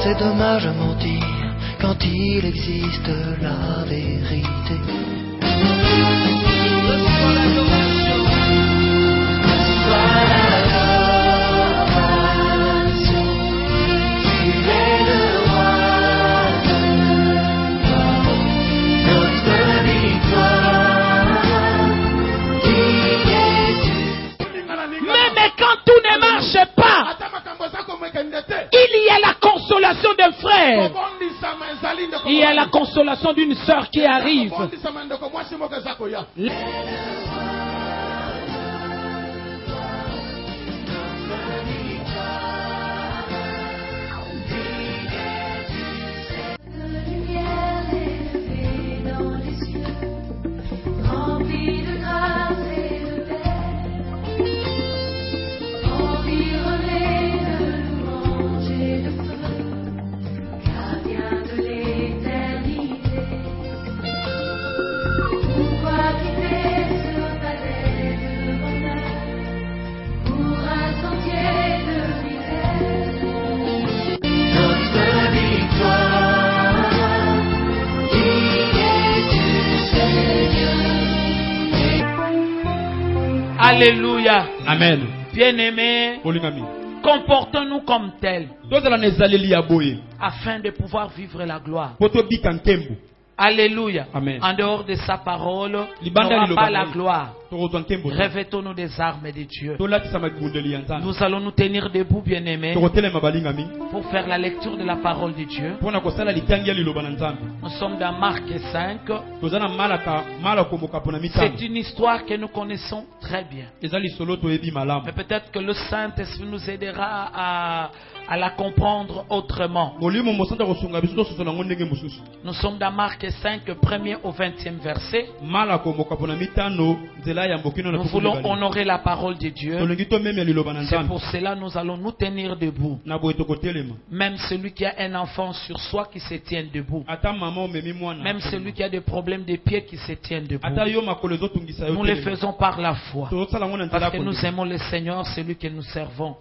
C'est dommage de mentir quand il existe la vérité. Reçois l'adoration. Reçois l'adoration. Tu es le roi de gloire, notre victoire. Qui es-tu? Même quand tout ne marche pas, il y a la consolation d'un frère. Il y a la consolation d'une sœur qui arrive. Alléluia. Amen. Bien-aimés, comportons-nous comme tels afin de pouvoir vivre la gloire. Alléluia. Amen. En dehors de sa parole, il n'y aura pas la gloire. Revêtons-nous des armes de Dieu. Nous allons nous tenir debout, bien-aimés, pour faire la lecture de la parole de Dieu. Nous sommes dans Marc 5. C'est une histoire que nous connaissons très bien. Mais peut-être que le Saint-Esprit nous aidera à la comprendre autrement. Nous sommes dans Marc 5, 1er au 20e verset. Nous voulons honorer la parole de Dieu. C'est pour cela que nous allons nous tenir debout. Même celui qui a un enfant sur soi qui se tient debout. Même celui qui a des problèmes de pieds qui se tient debout. Nous le faisons par la foi. Parce que nous aimons le Seigneur, celui que nous servons.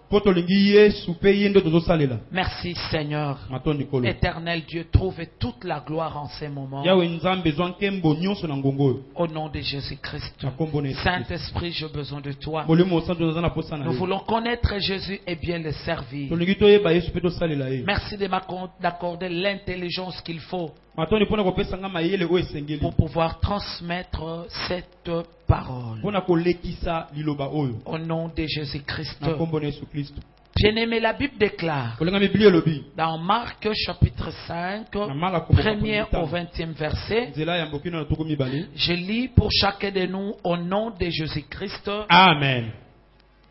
Merci Seigneur. Éternel Dieu, trouve toute la gloire en ces moments. Au nom de Jésus-Christ. Saint-Esprit, j'ai besoin de toi. Nous voulons connaître Jésus et bien le servir. Merci de m'accorder l'intelligence qu'il faut pour pouvoir transmettre cette parole. Au nom de Jésus-Christ. Bien-aimé, la Bible déclare dans Marc chapitre 5, 1er au 20e verset. Je lis pour chacun de nous au nom de Jésus-Christ. Amen.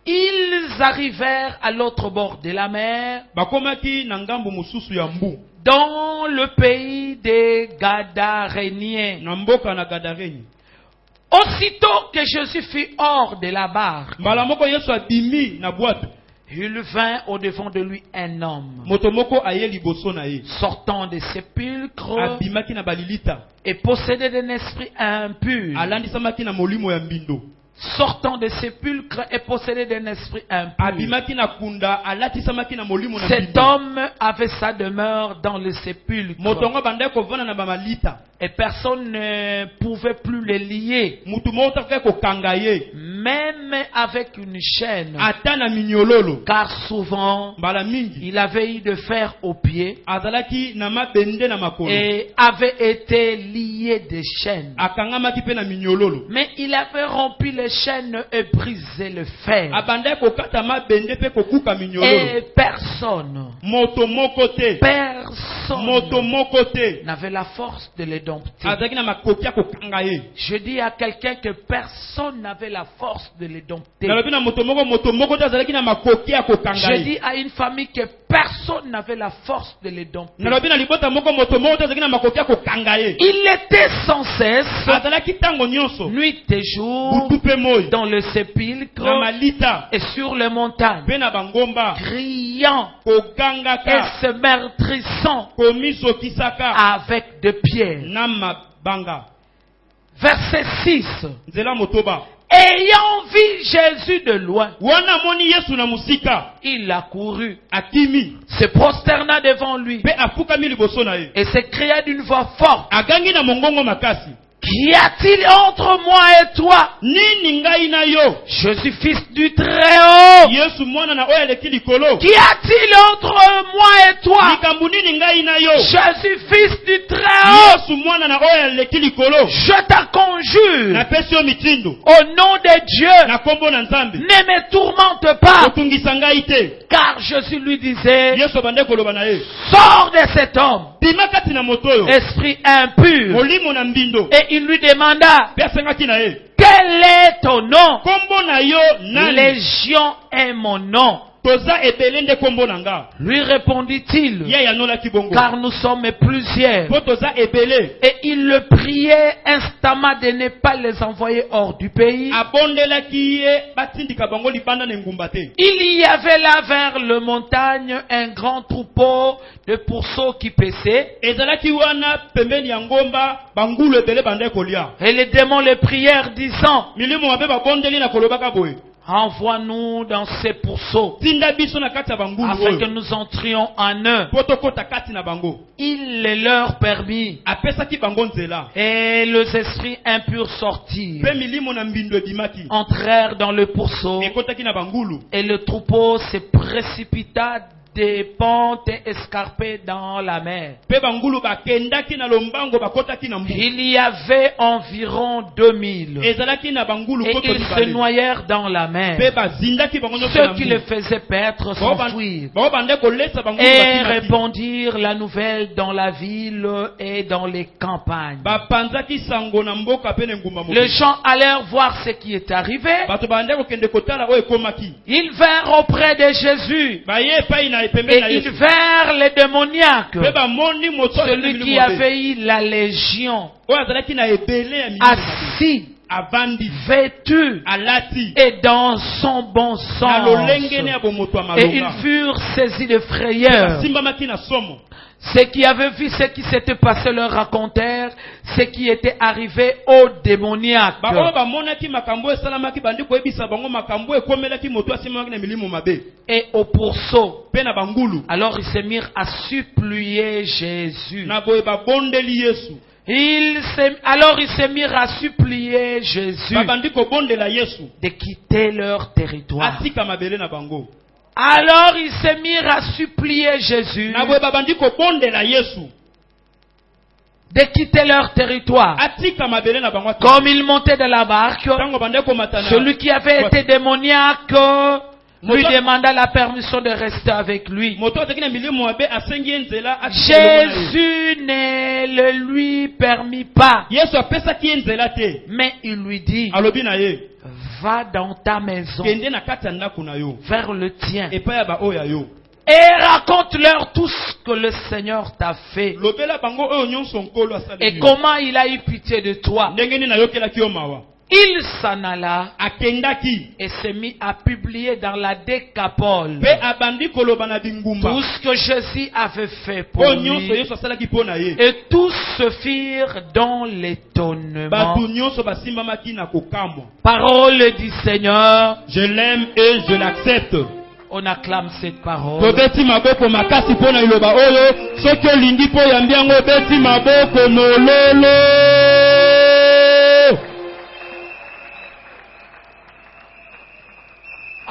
Ils arrivèrent à l'autre bord de la mer, dans le pays des Gadaréniens. Aussitôt que Jésus fut hors de la barque, il vint au devant de lui un homme sortant des sépulcres et possédé d'un esprit impur. Sortant des sépulcres et possédé d'un esprit impur. Cet homme avait sa demeure dans le sépulcre. Et personne ne pouvait plus le lier. Même avec une chaîne. Car souvent, il avait eu de fer aux pieds. Et avait été lié des chaînes. Mais il avait rompu les chaînes et brisé le fer. Et personne n'avait la force de les dompter. Je dis à quelqu'un que personne n'avait la force de les dompter. Je dis à une famille que personne n'avait la force de les dompter. Il était sans cesse, nuit et jour, dans le sépulcre et sur les montagnes, criant et se meurtrissant avec des pierres. Verset 6. Ayant vu Jésus de loin, il a couru, se prosterna devant lui et s'écria d'une voix forte: Qu'y a-t-il entre moi et toi? Je suis fils du Très-Haut. Qu'y a-t-il entre moi et toi? Je suis fils du Très-Haut. Je t'en conjure, au nom de Dieu, ne me tourmente pas. Car Jésus lui disait: sors de cet homme, esprit impur. Et il lui demanda: quel est ton nom? Légion est mon nom. Lui répondit-il: car nous sommes plusieurs. Et il le priait instamment de ne pas les envoyer hors du pays. Il y avait là vers le montagne un grand troupeau de pourceaux qui paissaient. Et les démons les prièrent disant: envoie-nous dans ces pourceaux afin que nous entrions en eux. Il les leur permit. Et les esprits impurs sortirent, entrèrent dans le pourceau, et le troupeau se précipita des pentes escarpées dans la mer. Il y avait environ 2000 et ils se noyèrent dans la mer. Ceux qui les faisaient paître s'enfuirent et répandirent la nouvelle dans la ville et dans les campagnes. Les gens allèrent voir ce qui est arrivé. Ils vinrent auprès de Jésus et ils vinrent les démoniaques, celui qui avait eu la légion, assis, vêtu et dans son bon sens. Et ils furent saisis de frayeur. Ceux qui avaient vu ce qui s'était passé leur racontèrent ce qui était arrivé aux démoniaques. Et aux pourceaux. Alors ils se mirent à supplier Jésus. Alors ils se mirent à supplier Jésus de quitter leur territoire. Alors ils se mirent à supplier Jésus de quitter leur territoire. Comme ils montaient de la barque, celui qui avait été démoniaque lui demanda la permission de rester avec lui. Jésus ne le lui permit pas, mais il lui dit: va dans ta maison, vers le tien, et raconte-leur tout ce que le Seigneur t'a fait et comment il a eu pitié de toi. Il s'en alla et se mit à publier dans la Décapole tout ce que Jésus avait fait pour lui. Et tous se firent dans l'étonnement. Parole du Seigneur. Je l'aime et je l'accepte. On acclame cette parole.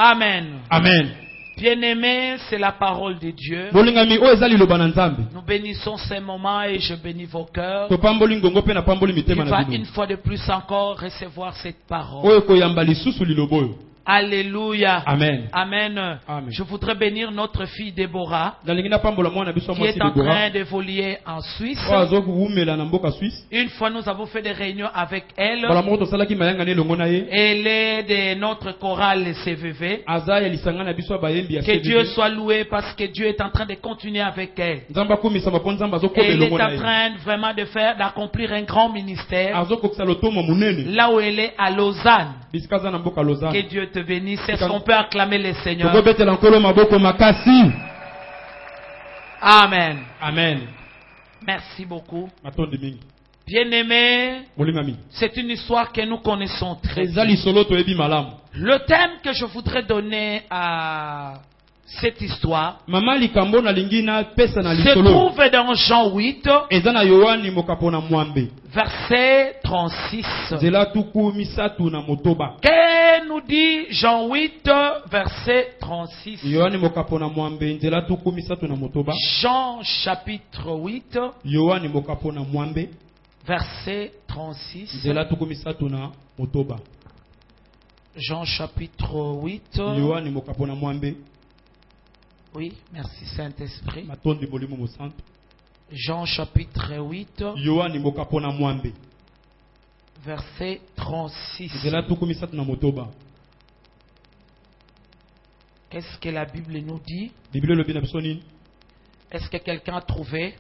Amen. Amen. Bien-aimés, c'est la parole de Dieu. Nous bénissons ces moments et je bénis vos cœurs. Tu vas une fois de plus encore recevoir cette parole. Alléluia. Amen. Amen. Amen. Je voudrais bénir notre fille Déborah, qui est en train d'évoluer en Suisse. Une fois, nous avons fait des réunions avec elle. Elle est de notre chorale CVV. Que Dieu soit loué parce que Dieu est en train de continuer avec elle. Elle est en train vraiment d'accomplir un grand ministère là où elle est à Lausanne. Que Dieu te bénisse. Est-ce qu'on peut acclamer le Seigneur? Amen. Amen. Merci beaucoup. Bien-aimé, c'est une histoire que nous connaissons très bien. Le thème que je voudrais donner à cette histoire se trouve dans Jean 8, verset 36. Que nous dit Jean 8, verset 36? Jean chapitre 8, verset 36. Jean chapitre 8. Oui, merci Saint-Esprit. Jean chapitre 8, verset 36. Qu'est-ce que la Bible nous dit? Est-ce que quelqu'un a trouvé?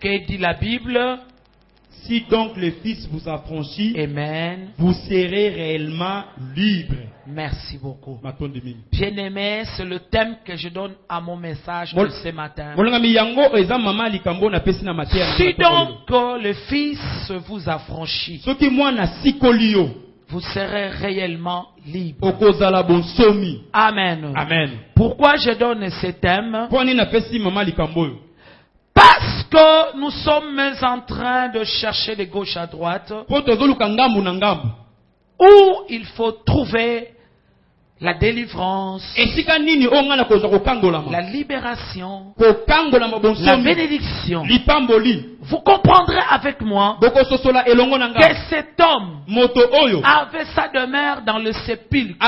Que dit la Bible? Si donc le Fils vous affranchit, Amen, vous serez réellement libre. Merci beaucoup. Bien-aimé, c'est le thème que je donne à mon message de ce matin. Si donc le Fils vous affranchit, vous serez réellement libre. Amen. Amen. Pourquoi je donne ce thème? Parce que nous sommes en train de chercher de gauche à droite où il faut trouver la délivrance, la libération, la bénédiction. Vous comprendrez avec moi que cet homme avait sa demeure dans le sépulcre.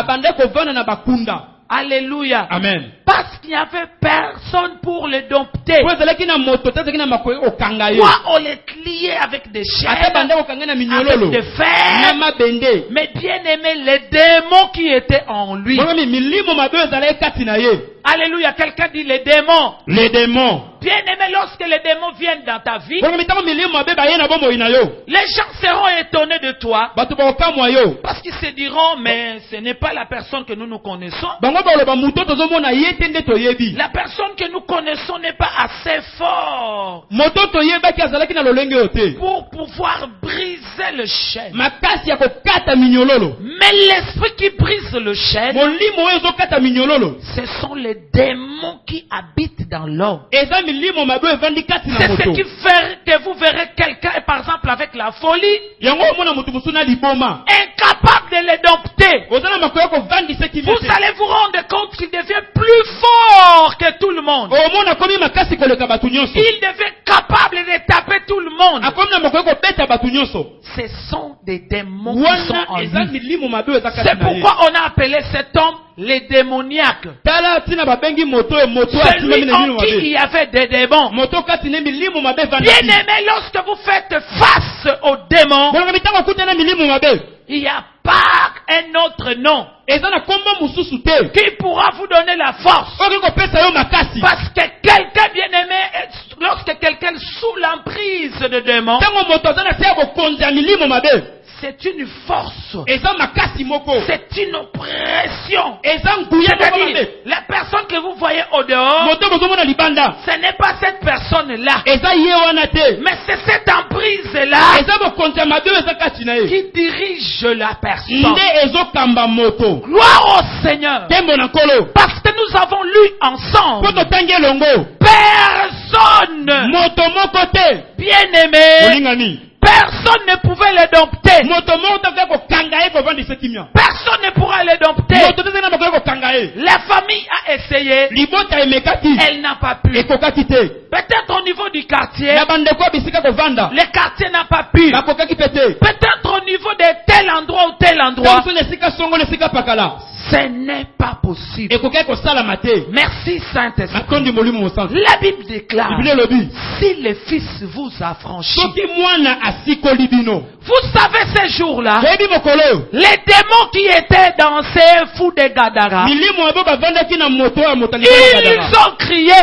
Alléluia. Amen. Parce qu'il n'y avait personne pour le dompter. Quoi, on les liait avec des chaînes, avec des fers. Mais bien aimé, les démons qui étaient en lui. Alléluia. Quelqu'un dit les démons. Les démons. Bien aimé, lorsque les démons viennent dans ta vie, les gens seront étonnés de toi. Parce qu'ils se diront, mais ce n'est pas la personne que nous connaissons. La personne que nous connaissons n'est pas assez forte pour pouvoir briser le chêne. Mais l'esprit qui brise le chêne, ce sont les démons qui habitent dans l'homme. C'est ce qui fait que vous verrez quelqu'un, par exemple avec la folie, incapable de les dompter. Vous allez vous rendre compte qu'il devient plus fort que tout le monde. Il devient capable de taper tout le monde. Ce sont des démons qui sont en lui. C'est pourquoi on a appelé cet homme les démoniaques. Celui en qui il y avait des démons. Bien aimé, lorsque vous faites face aux démons, il n'y a pas un autre nom qui pourra vous donner la force. Parce que quelqu'un bien aimé, lorsque quelqu'un est sous l'emprise de démons, c'est une force. C'est une oppression. C'est-à-dire, la personne que vous voyez au dehors, ce n'est pas cette personne-là. Mais c'est cette emprise-là qui dirige la personne. Gloire au Seigneur. Parce que nous avons lu ensemble. Personne, bien-aimé, personne ne pouvait les dompter. Personne ne pourra les dompter. La famille a essayé. Elle n'a pas pu. Peut-être au niveau du quartier. Le quartier n'a pas pu. Peut-être au niveau de tel endroit ou tel endroit. Ce n'est pas possible. Merci Saint-Esprit. La Bible déclare, si le Fils vous affranchit. Vous savez ces jours-là, les démons qui étaient dans ces fous de Gadara, ils ont crié,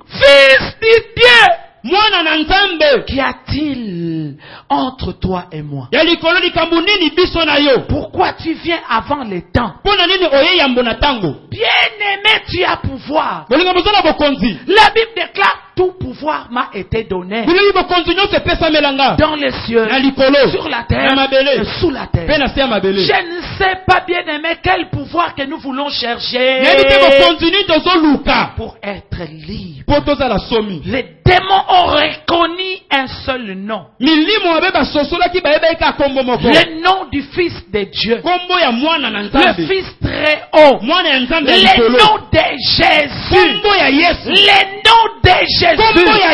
Fils de Dieu, qu'y a-t-il entre toi et moi? Pourquoi tu viens avant les temps? Bien-aimé, tu as pouvoir. La Bible déclare, tout pouvoir m'a été donné dans les cieux, sur la terre et sous la terre. Je ne sais pas, bien aimé, quel pouvoir que nous voulons chercher pour être libre. Les démons ont reconnu un seul nom. Le nom du Fils de Dieu. Le Fils très haut. Le nom de Jésus. Le nom de Jésus.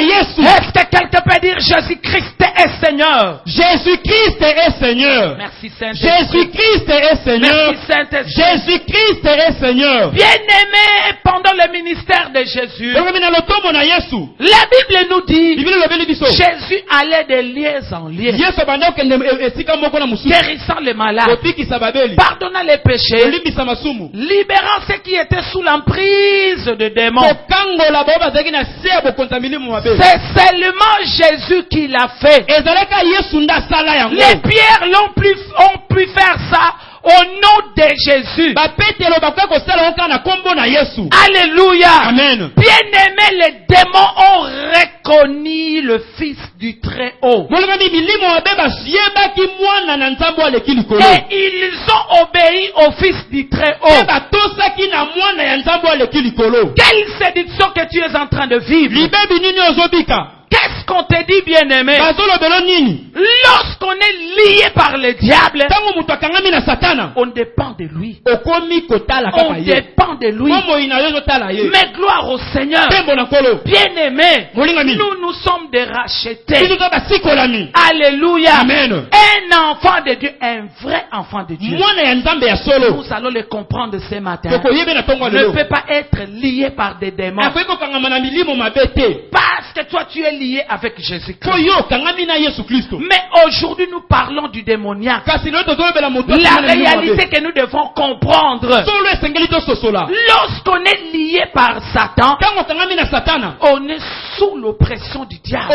Est-ce que quelqu'un peut dire Jésus-Christ est Seigneur? Jésus-Christ est Seigneur. Merci Saint-Esprit. Jésus-Christ est Seigneur. Merci Saint-Esprit. Jésus-Christ est Seigneur. Bien-aimé, pendant le ministère de Jésus, la Bible nous dit Jésus allait de lieu en lieu, guérissant les malades, pardonnant les péchés, libérant ceux qui étaient sous l'emprise de démons. C'est seulement Jésus qui l'a fait. Les pierres ont pu faire ça au nom de Jésus. Alléluia. Amen. Bien-aimés, les démons ont reconnu le Fils du Très-Haut. Et ils ont obéi au Fils du Très-Haut. Quelle séduction que tu es en train de vivre. Qu'est-ce qu'on te dit, bien-aimé? Lorsqu'on est lié par le diable, on dépend de lui. On dépend de lui. Mais gloire au Seigneur. Bien-aimé, nous sommes des rachetés. Alléluia. Amen. Un enfant de Dieu, un vrai enfant de Dieu. Nous allons le comprendre ce matin. Ne peut pas être lié par des démons. Parce que toi tu es lié avec Jésus-Christ. Mais aujourd'hui nous parlons du démoniaque. La réalité que nous devons comprendre. Lorsqu'on est lié par Satan, on est sous l'oppression du diable.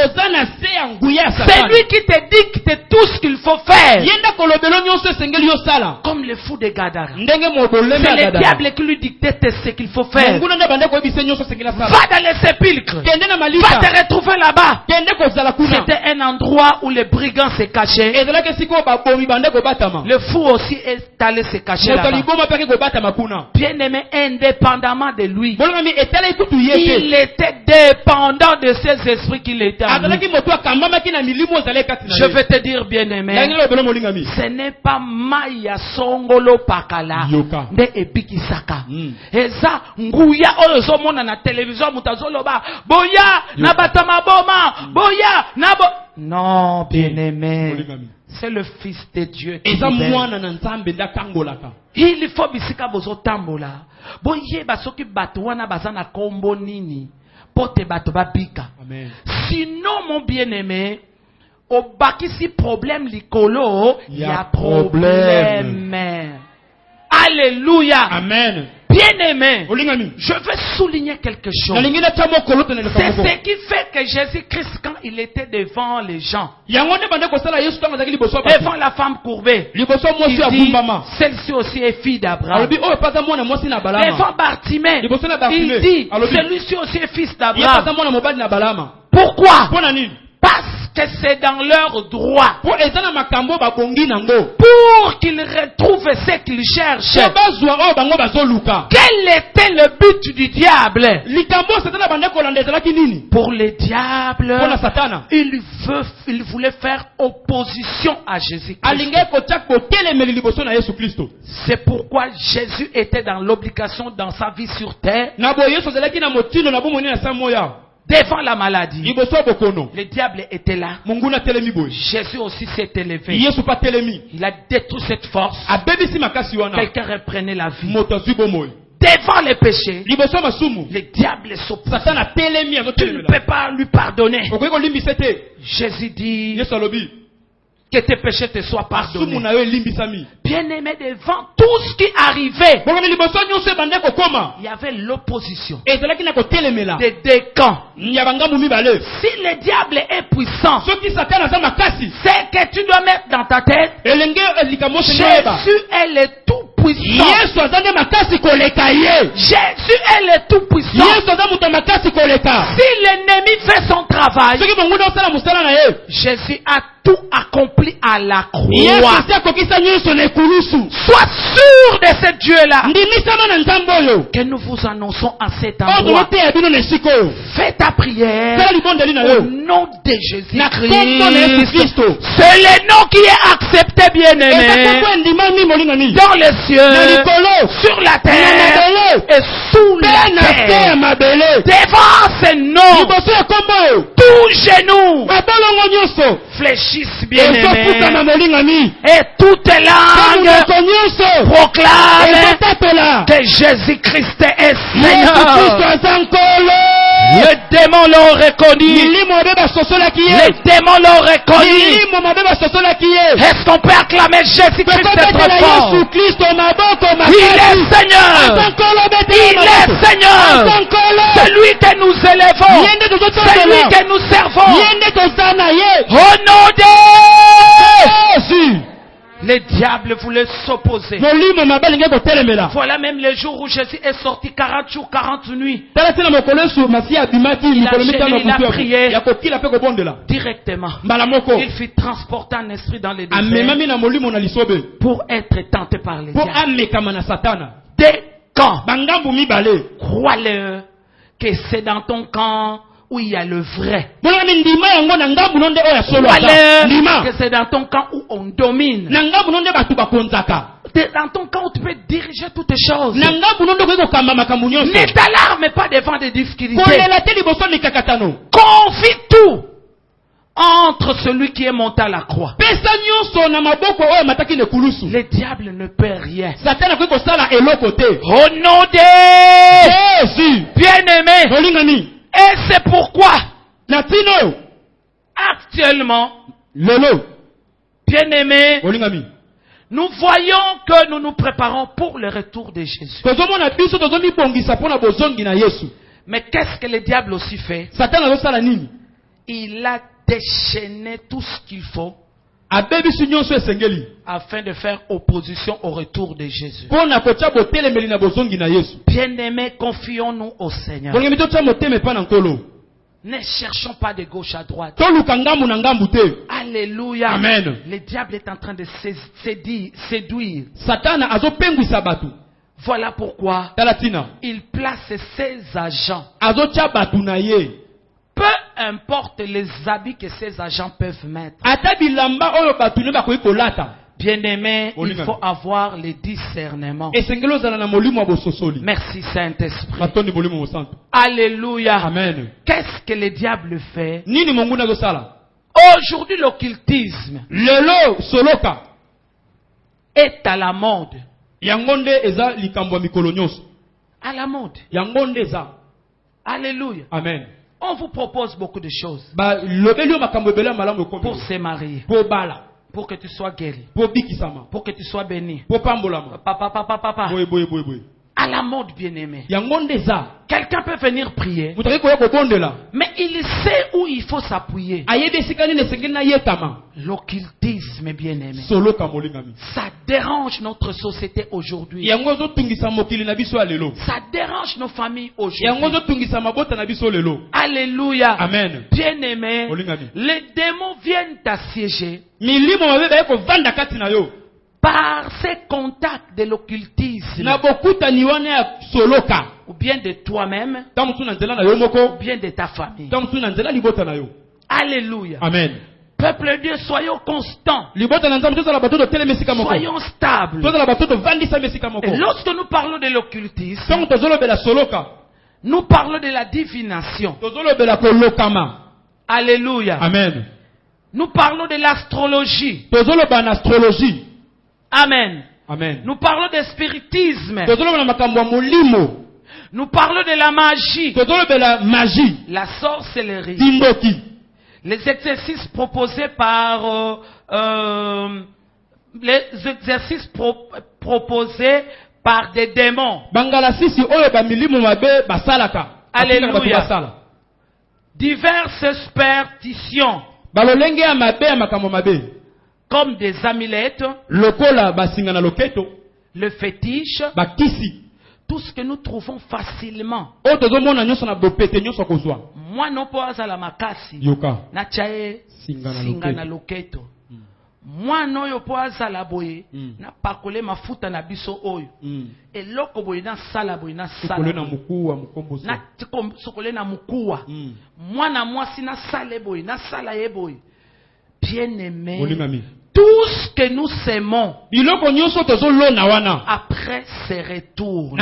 C'est lui qui te dicte tout ce qu'il faut faire. Comme le fou de Gadara. C'est le diable qui lui dictait ce qu'il faut faire. Va dans les sépulcres. Va te retrouver là-bas. C'était un endroit où les brigands se cachaient. Le fou aussi est allé se cacher là-bas. Bien aimé, indépendamment de lui, il était dépendant de ces esprits qu'il était en lui. Je vais te dire, bien aimé, ce n'est pas Maya Songolo Pakala de Epikisaka. Eza nguya oyo mona na télévision mutazoloba boya na batama boma boya na bo. Non, bien aimé, c'est le Fils de Dieu qui il faut bisika bozo tambola boye basoki bato wana bazana kombo nini pote bato babika. Sinon mon bien aimé, au bakisi problème likolo, il y a problème. Alléluia. Amen. Bien-aimé, je veux souligner quelque chose. C'est ce qui fait que Jésus-Christ, quand il était devant les gens, devant la femme courbée, il dit, celle-ci aussi est fille d'Abraham. Devant Bartimée, il dit, celui-ci aussi est fils d'Abraham. Pourquoi? Parce que c'est dans leur droit. Pour qu'ils retrouvent ce qu'ils cherchent. Quel était le but du diable? Pour le diable, il voulait faire opposition à Jésus-Christ. C'est pourquoi Jésus était dans l'obligation dans sa vie sur terre. Devant la maladie, le diable était là. Jésus aussi s'est élevé. Il a détruit cette force. Quelqu'un reprenait la vie. Devant les péchés, le diable s'oppose. Tu ne peux pas lui pardonner. Jésus dit que tes péchés te soient pardonnés. Bien-aimé, devant tout ce qui arrivait, il y avait l'opposition des deux camps. Si le diable est puissant, c'est que tu dois mettre dans ta tête, Jésus est le tout tout-puissant. Jésus est le tout-puissant. Si l'ennemi fait son travail, Jésus a tout accompli à la croix. Sois sûr de ce Dieu-là que nous vous annonçons à cet endroit. Fais ta prière au nom de Jésus-Christ. C'est le nom qui est accepté, bien-aimé, dans les cieux, sur la terre et sous la terre. Devant ce nom, tout genou fléchissent, bien-aimés, et toute langue proclame que Jésus-Christ est Seigneur. Les démons l'ont reconnu. Les démons l'ont reconnu. Est-ce qu'on peut acclamer Jésus-Christ très fort? Il est Seigneur. Il est Seigneur. Celui que nous élevons. Celui que nous servons. Au nom de Jésus. Les diables voulaient s'opposer. Voilà même les jours où Jésus est sorti 40 jours, 40 nuits. Il a prié directement. Il fit transporter un esprit dans les déserts pour être tenté par les diables. Dès quand? Crois-le que c'est dans ton camp où il y a le vrai. Que c'est dans ton camp où on domine. C'est dans ton camp où tu peux diriger toutes les choses. Ne t'alarme pas devant des difficultés. Confie tout entre celui qui est monté à la croix. Le diable ne peut rien. Au nom de Jésus, bien-aimé. Et c'est pourquoi, actuellement, bien-aimés, nous voyons que nous nous préparons pour le retour de Jésus. Mais qu'est-ce que le diable aussi fait? Il a déchaîné tout ce qu'il faut afin de faire opposition au retour de Jésus. Bien-aimés, confions-nous au Seigneur. Ne cherchons pas de gauche à droite. Alléluia. Amen. Le diable est en train de séduire. Voilà pourquoi il place ses agents. Peu importe les habits que ces agents peuvent mettre. Bien-aimé, il faut avoir les discernements. Merci Saint-Esprit. Alléluia. Amen. Qu'est-ce que le diable fait? Aujourd'hui, l'occultisme est à la mode. À la mode. Alléluia. Amen. On vous propose beaucoup de choses pour se marier, pour que tu sois guéri, pour que tu sois béni. Papa. À la mode, bien-aimé. Quelqu'un peut venir prier, mais il sait où il faut s'appuyer. L'occultisme, bien-aimé, ça dérange notre société aujourd'hui. Ça dérange nos familles aujourd'hui. Alléluia. Amen. Bien-aimé, les démons viennent t'assiéger par ces contacts de l'occultisme, ou bien de toi-même, ou bien de ta famille. Alléluia. Amen. Peuple de Dieu, soyons constants. Soyons stables. Et lorsque nous parlons de l'occultisme, nous parlons de la divination. Alléluia. Amen. Nous parlons de l'astrologie. Amen. Amen. Nous parlons de spiritisme. Nous parlons de la magie. La sorcellerie. Les exercices proposés par des démons. Alléluia. Diverses superstitions. Comme des amulettes, le fétiche, tout ce que nous trouvons facilement. Moi non pas à la makasi. Na chae singa na loketo. Moi non yo po azala boye na pakole mafuta na biso oyo. Eloko boye na sala boye na sala. Na sokole na mukuwa. Moi na mwasi na sale boye na sala ye boye. Bien-aimé. Tout ce que nous s'aimons après ces retours,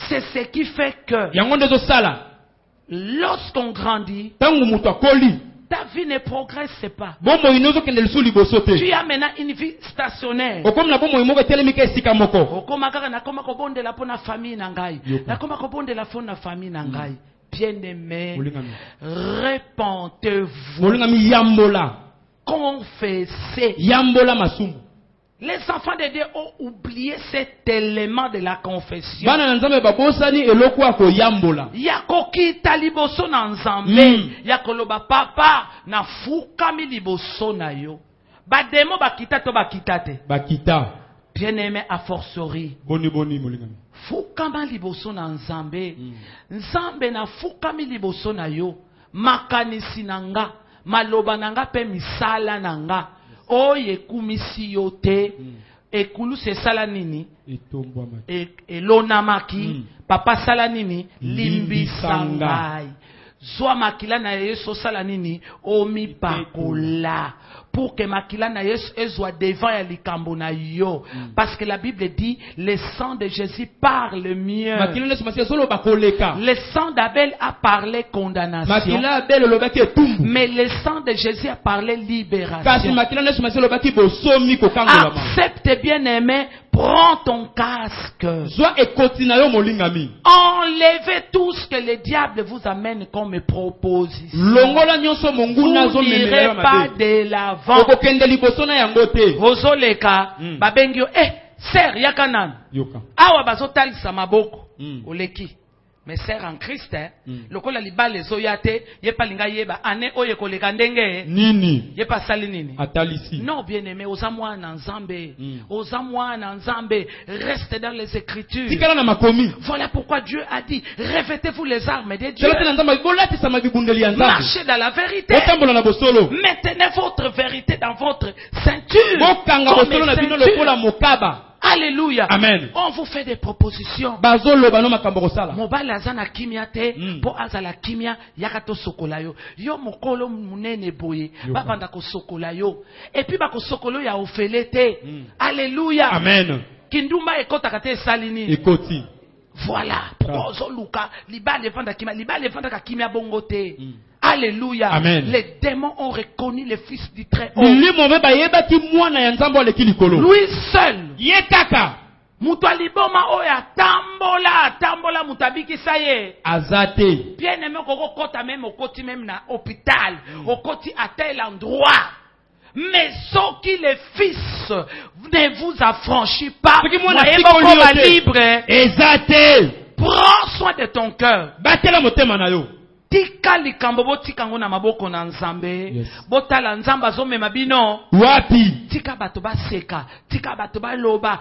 c'est ce qui fait que lorsqu'on grandit, ta vie ne progresse pas. Tu as maintenant une vie stationnaire. Bien-aimé, répentez-vous. Confessez. Les enfants de Dieu ont oublié cet élément de la confession. Yakoki taliboso na nzambe. Yakoloba papa na fukami liboso na yo. Bademo bakita to bakitate. Bakita. Bien-aimé a fortiori. Fukama liboso na nzambe. Nzambe na fukami liboso na yo. Makanisi nanga. Maloba nanga pe misala nanga oye kumisi yote ekulu se sala nini elonamaki papa sala nini limbisangai zwa makila na yeso sala nini omipakola pour que makila na yesu ezwa devant ya likambo na yo parce que la Bible dit le sang de Jésus parle mieux. Le sang d'Abel a parlé condamnation, mais le sang de Jésus a parlé libération. Accepte, bien-aimé, prends ton casque. Enlevez tout ce que le diable vous amène comme proposition. Vous n'irez pas de l'avant. Ozoleka babengyo ser yakanan awa bazotalisa maboko oleki mais ser en Christ lokola libale zoyate yepalinga yeba ane oye koleka ndenge nini yepa sali nini atalisi. Non, bien-aimé, ozamwa na nzambe, ozamwa na nzambe, reste dans les Écritures. Voilà pourquoi Dieu a dit revêtez-vous les armes de Dieu, marchez dans la vérité, maintenez votre vérité dans votre ceinture. Alléluia. Amen. On vous fait des propositions. Mobile azana kimia te, po azala kimia yakato sokolayo. Yo mokolo munene boye, babanda ko sokolayo. Et puis bako sokolo ya ofelete. Alléluia. Amen. Kindumba ekota kate salini. Ekoti. Voilà. Prozo luka, libale vanda kimia bongote. Alléluia. Amen. Les démons ont reconnu le Fils du Très-Haut. Lui seul. Yekaka. Mutaliboma oya tambola mutabiki saye. Azate. Bien aimé koko kota même au koti même na hôpital, au koti à tel endroit. Mais ce qui le Fils ne vous affranchit pas, libre. Exate. Prends soin de ton cœur. Batela motema na yo. Tika likambo botika ngo na maboko na nzambe. Botala nzamba azomema bino wapi. Tika bato baseka, tika bato baloba,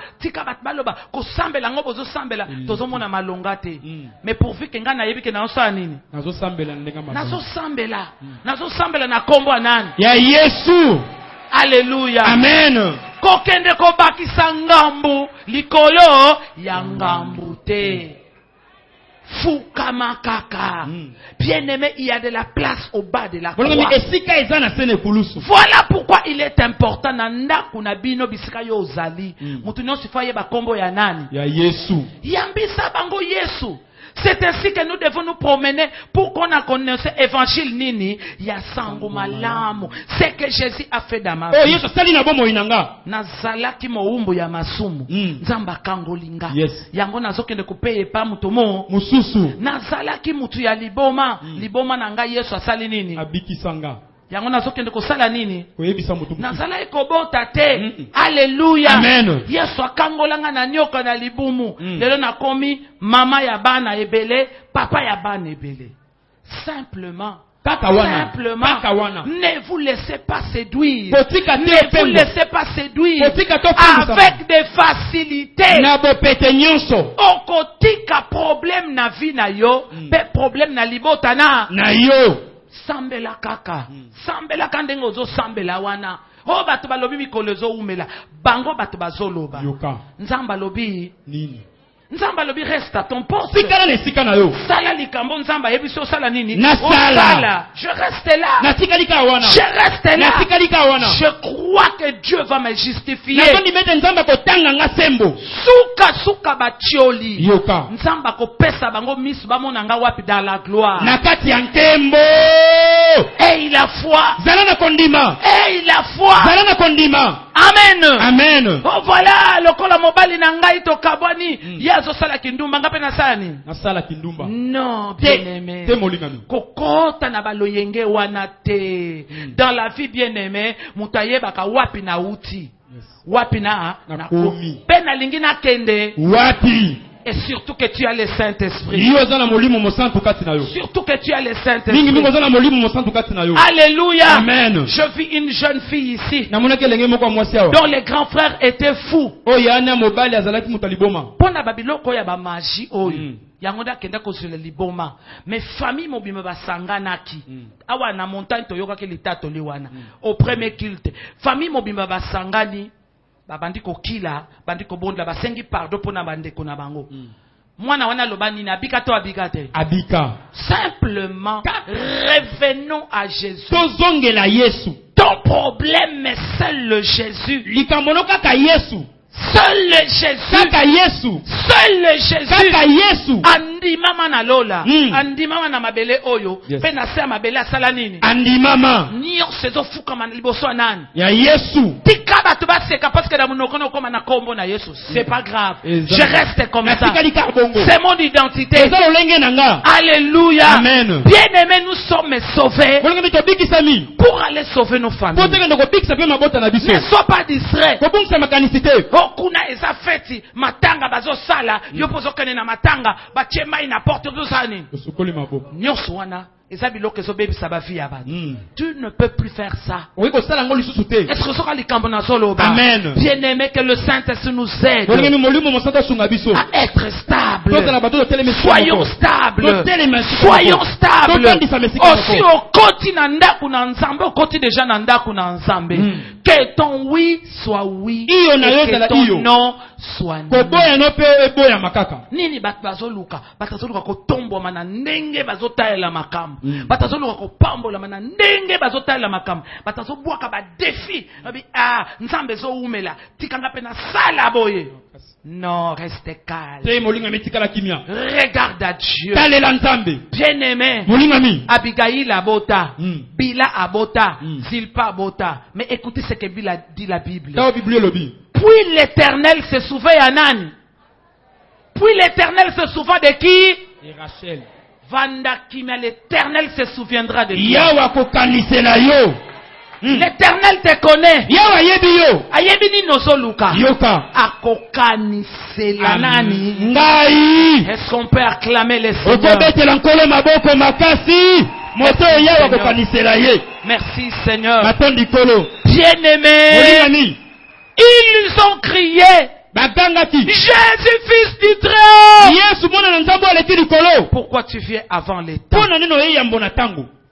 kosambela ngo bozo sambela tozomona malonga te. Mais pourvu que nga na yebi ke na osala nini? Nazo sambela ndenga mama. Nazo sambela na kombo nani? Ya Yesu. Alléluia. Amen. Kokende ko bakisa ngambu likolo ya ngambu te. Fukama kaka. Bien-aimé, il y a de la place au bas de la croix. Voilà pourquoi il est important nanda kuna bino bisika yo ozali. Mutu nyonso faye ba kombo ya nani? Ya Yesu. Yambisa bango Yesu. C'est ainsi que nous devons nous promener pour qu'on a connaissé l'évangile nini ya sango malamu. C'est que Jésus a fait dans ma vie. Oh Yesu sali na bomo inanga. Nazalaki moumbu ya masumu. Nzamba kangolinga. Yes. Yango nazokende kupeye pa mutomo. Mususu. Nazalaki mutu ya liboma. Liboma nanga Yesu asali nini? Abiki sanga. Yango nazokende kosala nini? Nazala ekobota te. Alléluia. Amen. Yesu akangolanga na nyoka na libumu. Lelo nakomi mama ya bana ebele, papa ya bana ebele. Simplement Simplement, ne vous laissez pas séduire. Ne vous laissez pas séduire avec des facilités. Okotika problème na vie na yo, problème na libota na yo. Sambela kaka. Sambela kandenge ozo sambela wana. Oh batu balobi mikolo zo umela. Bango batu bazoloba. Nzamba lobi nini? Nzamba lobi reste à ton poste. Sala likambo nzamba yebiso sala nini? Sala. Je reste là. Je reste là. Je crois que Dieu va me justifier. Suka suka bachioli. Nzamba ko pesa bango misu bamona nga wapi dans la gloire. Nakati yankembo. Et la foi. Zalana kondima. Et la foi. Zalana kondima. Amen. Amen. Oh voilà, lokola mobali na ngai to kabwani, yazo sala kindumba ngape na sani. Na sala kindumba. Non, bien-aimé. Te molingami. Kokota na baloyenge wana te. Dans la vie bien-aimé, mutaye baka wapi na uti. Wapi na komi. Pena lingi na kende. Wapi. Et surtout que tu as le Saint-Esprit. Surtout que tu as le Saint-Esprit. Alléluia. Amen. Je vis une jeune fille ici dont les grands frères étaient fous. Pona babiloko ya ba magie oyo. Yangoda kenda ko sur le liboma. Mais famille mobima basanganaki. Awa na montagne toyoka ke litato liwana. Au premier culte. Famille mobima basangani. Bandiko kila, bandiko bonda, basengi pardon pona bandeko na bango. Mwana wana lobani na abika to abika te. Abika. Simplement, revenons à Jésus. Tozongela Yesu. Ton problème est seul le Jésus. Likambono kaka Yesu. Seul le Jésus. Kaka Yesu. Seul le Jésus. Kaka Yesu. Andi mama na lola. Andi mama na mabele oyo. Pe na se mabele asala nini? Andi mama. Niyo sezo fuka man liboso nani? Ya Yesu. Tika batu ba seka parce que da munoko no koma na kombo na Yesu. C'est pas grave. Je reste comme ça. C'est mon identité. Alléluia. Amen. Bien-aimés, nous sommes sauvés pour aller sauver nos familles. Ne sois pas distrait. Okuna eza feti matanga bazo sala yopozo kene na matanga batie mai na porte dozani nyonso wana eza biloko ezo bebisa ba vie ya bana. Tu ne peux plus faire ça. Est-ce que soka likambo na solo ba? Amen. Bien-aimé, que le Saint-Esprit nous aide à être stable. Soyons stables. Soyons stables. Aussi au koti na ndaku na nzambe, au koti déjà na ndaku na nzambe. Que ton oui soit oui et que ton non soit non. Nini bat bazoluka kotombwa na ndenge bazotaela makam. Batazoluka kopambola na ndenge bazotaela makam. Batazobwaka ba défi. Nzambe zo umela tikanga pe na sala boye. Non, reste calme. Regarde à Dieu. Bien-aimé. Abigail abota. Bila abota. Zilpa abota. Mais écoutez ce que Bila dit la Bible. Puis l'Éternel se souvient à Nani. Puis l'Éternel se souvient de qui? Et Rachel. Vanda Kimia, l'Éternel se souviendra de qui? L'Éternel te connaît. Ayebini nosoluka. Akokanisela nani. Est-ce qu'on peut acclamer les Seigneurs? Merci Seigneur. Bien-aimés, ils ont crié, Jésus, fils du Très-Haut. Pourquoi tu viens avant les temps?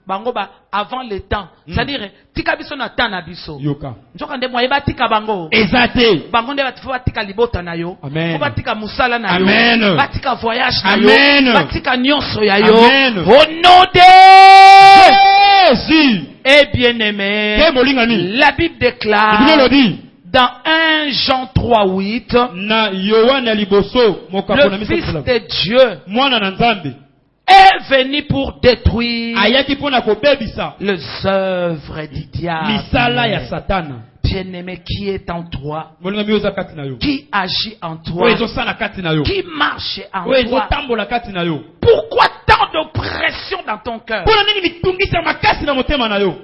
Bangoba avant le temps. C'est-à-dire, tika biso na temps na biso. Njoka nde moye ba tika bango. Ezate. Bango nde batu ba tika libota na yo. Amen. Ba tika musala na yo. Amen. Ba tika voyage na Amen. yo. Ba tika nyonso ya yo. Amen. Au nom de Jésus. Et bien-aimé, la Bible déclare dans 1 Jean 3:8, le Fils de Dieu est venu pour détruire les œuvres du diable. Bien-aimé, qui est en toi, qui agit en toi, qui marche en toi. Pourquoi tant d'oppression dans ton cœur?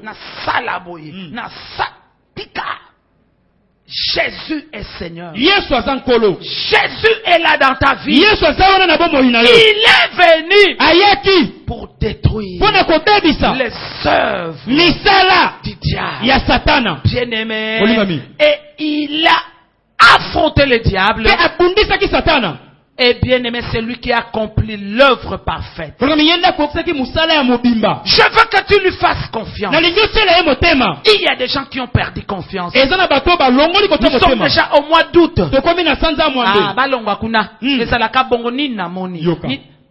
Na salaboye, na satika. Jésus est Seigneur. Yesu azankolo. Jésus est là dans ta vie. Yesu azaona na bomoi na yo. Il est venu ayaki pour détruire pona kobebisa les œuvres misala du diable. Ya satana. Bien-aimé. Olimami. Et il a affronté le diable. Pe abundisa ki satana. Et bien-aimé, c'est lui qui a accompli l'œuvre parfaite. Je veux que tu lui fasses confiance. Il y a des gens qui ont perdu confiance. Nous sommes déjà au mois d'août.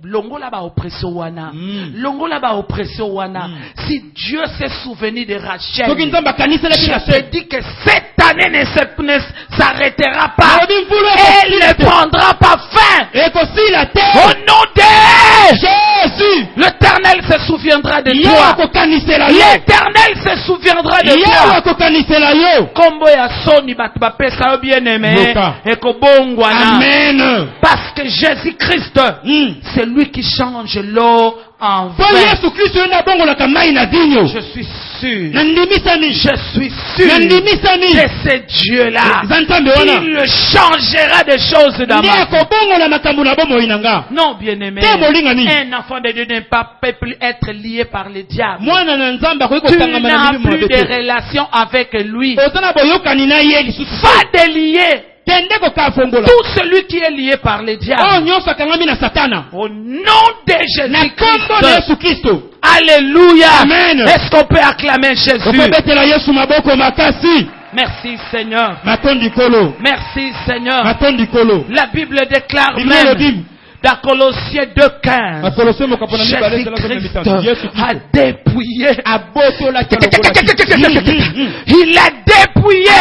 Longola ba oppression wana. Longola ba oppression wana. Si Dieu s'est souvenu de Rachel, je te dis que cette année ne s'arrêtera pas. Elle ne prendra pas fin. Au nom de Jésus, l'Éternel se souviendra de toi. L'Éternel se souviendra de toi. Kombo ya soni batu ba pesa bien-aimé. Amen. Parce que Jésus-Christ, c'est lui qui change l'eau en vin. Je suis sûr. Je suis sûr que c'est Dieu-là qui le changera des choses dans ma vie. Non, bien-aimé. Un enfant de Dieu ne peut plus être lié par le diable. Tu n'as plus de relation avec lui. Pas de lié. Tout celui qui est lié par le diable, au nom de Jésus-Christ, alléluia. Amen. Est-ce qu'on peut acclamer Jésus? Merci Seigneur. Merci Seigneur. La Bible déclare même dans Colossiens 2:15, Jésus-Christ a dépouillé. Il a dépouillé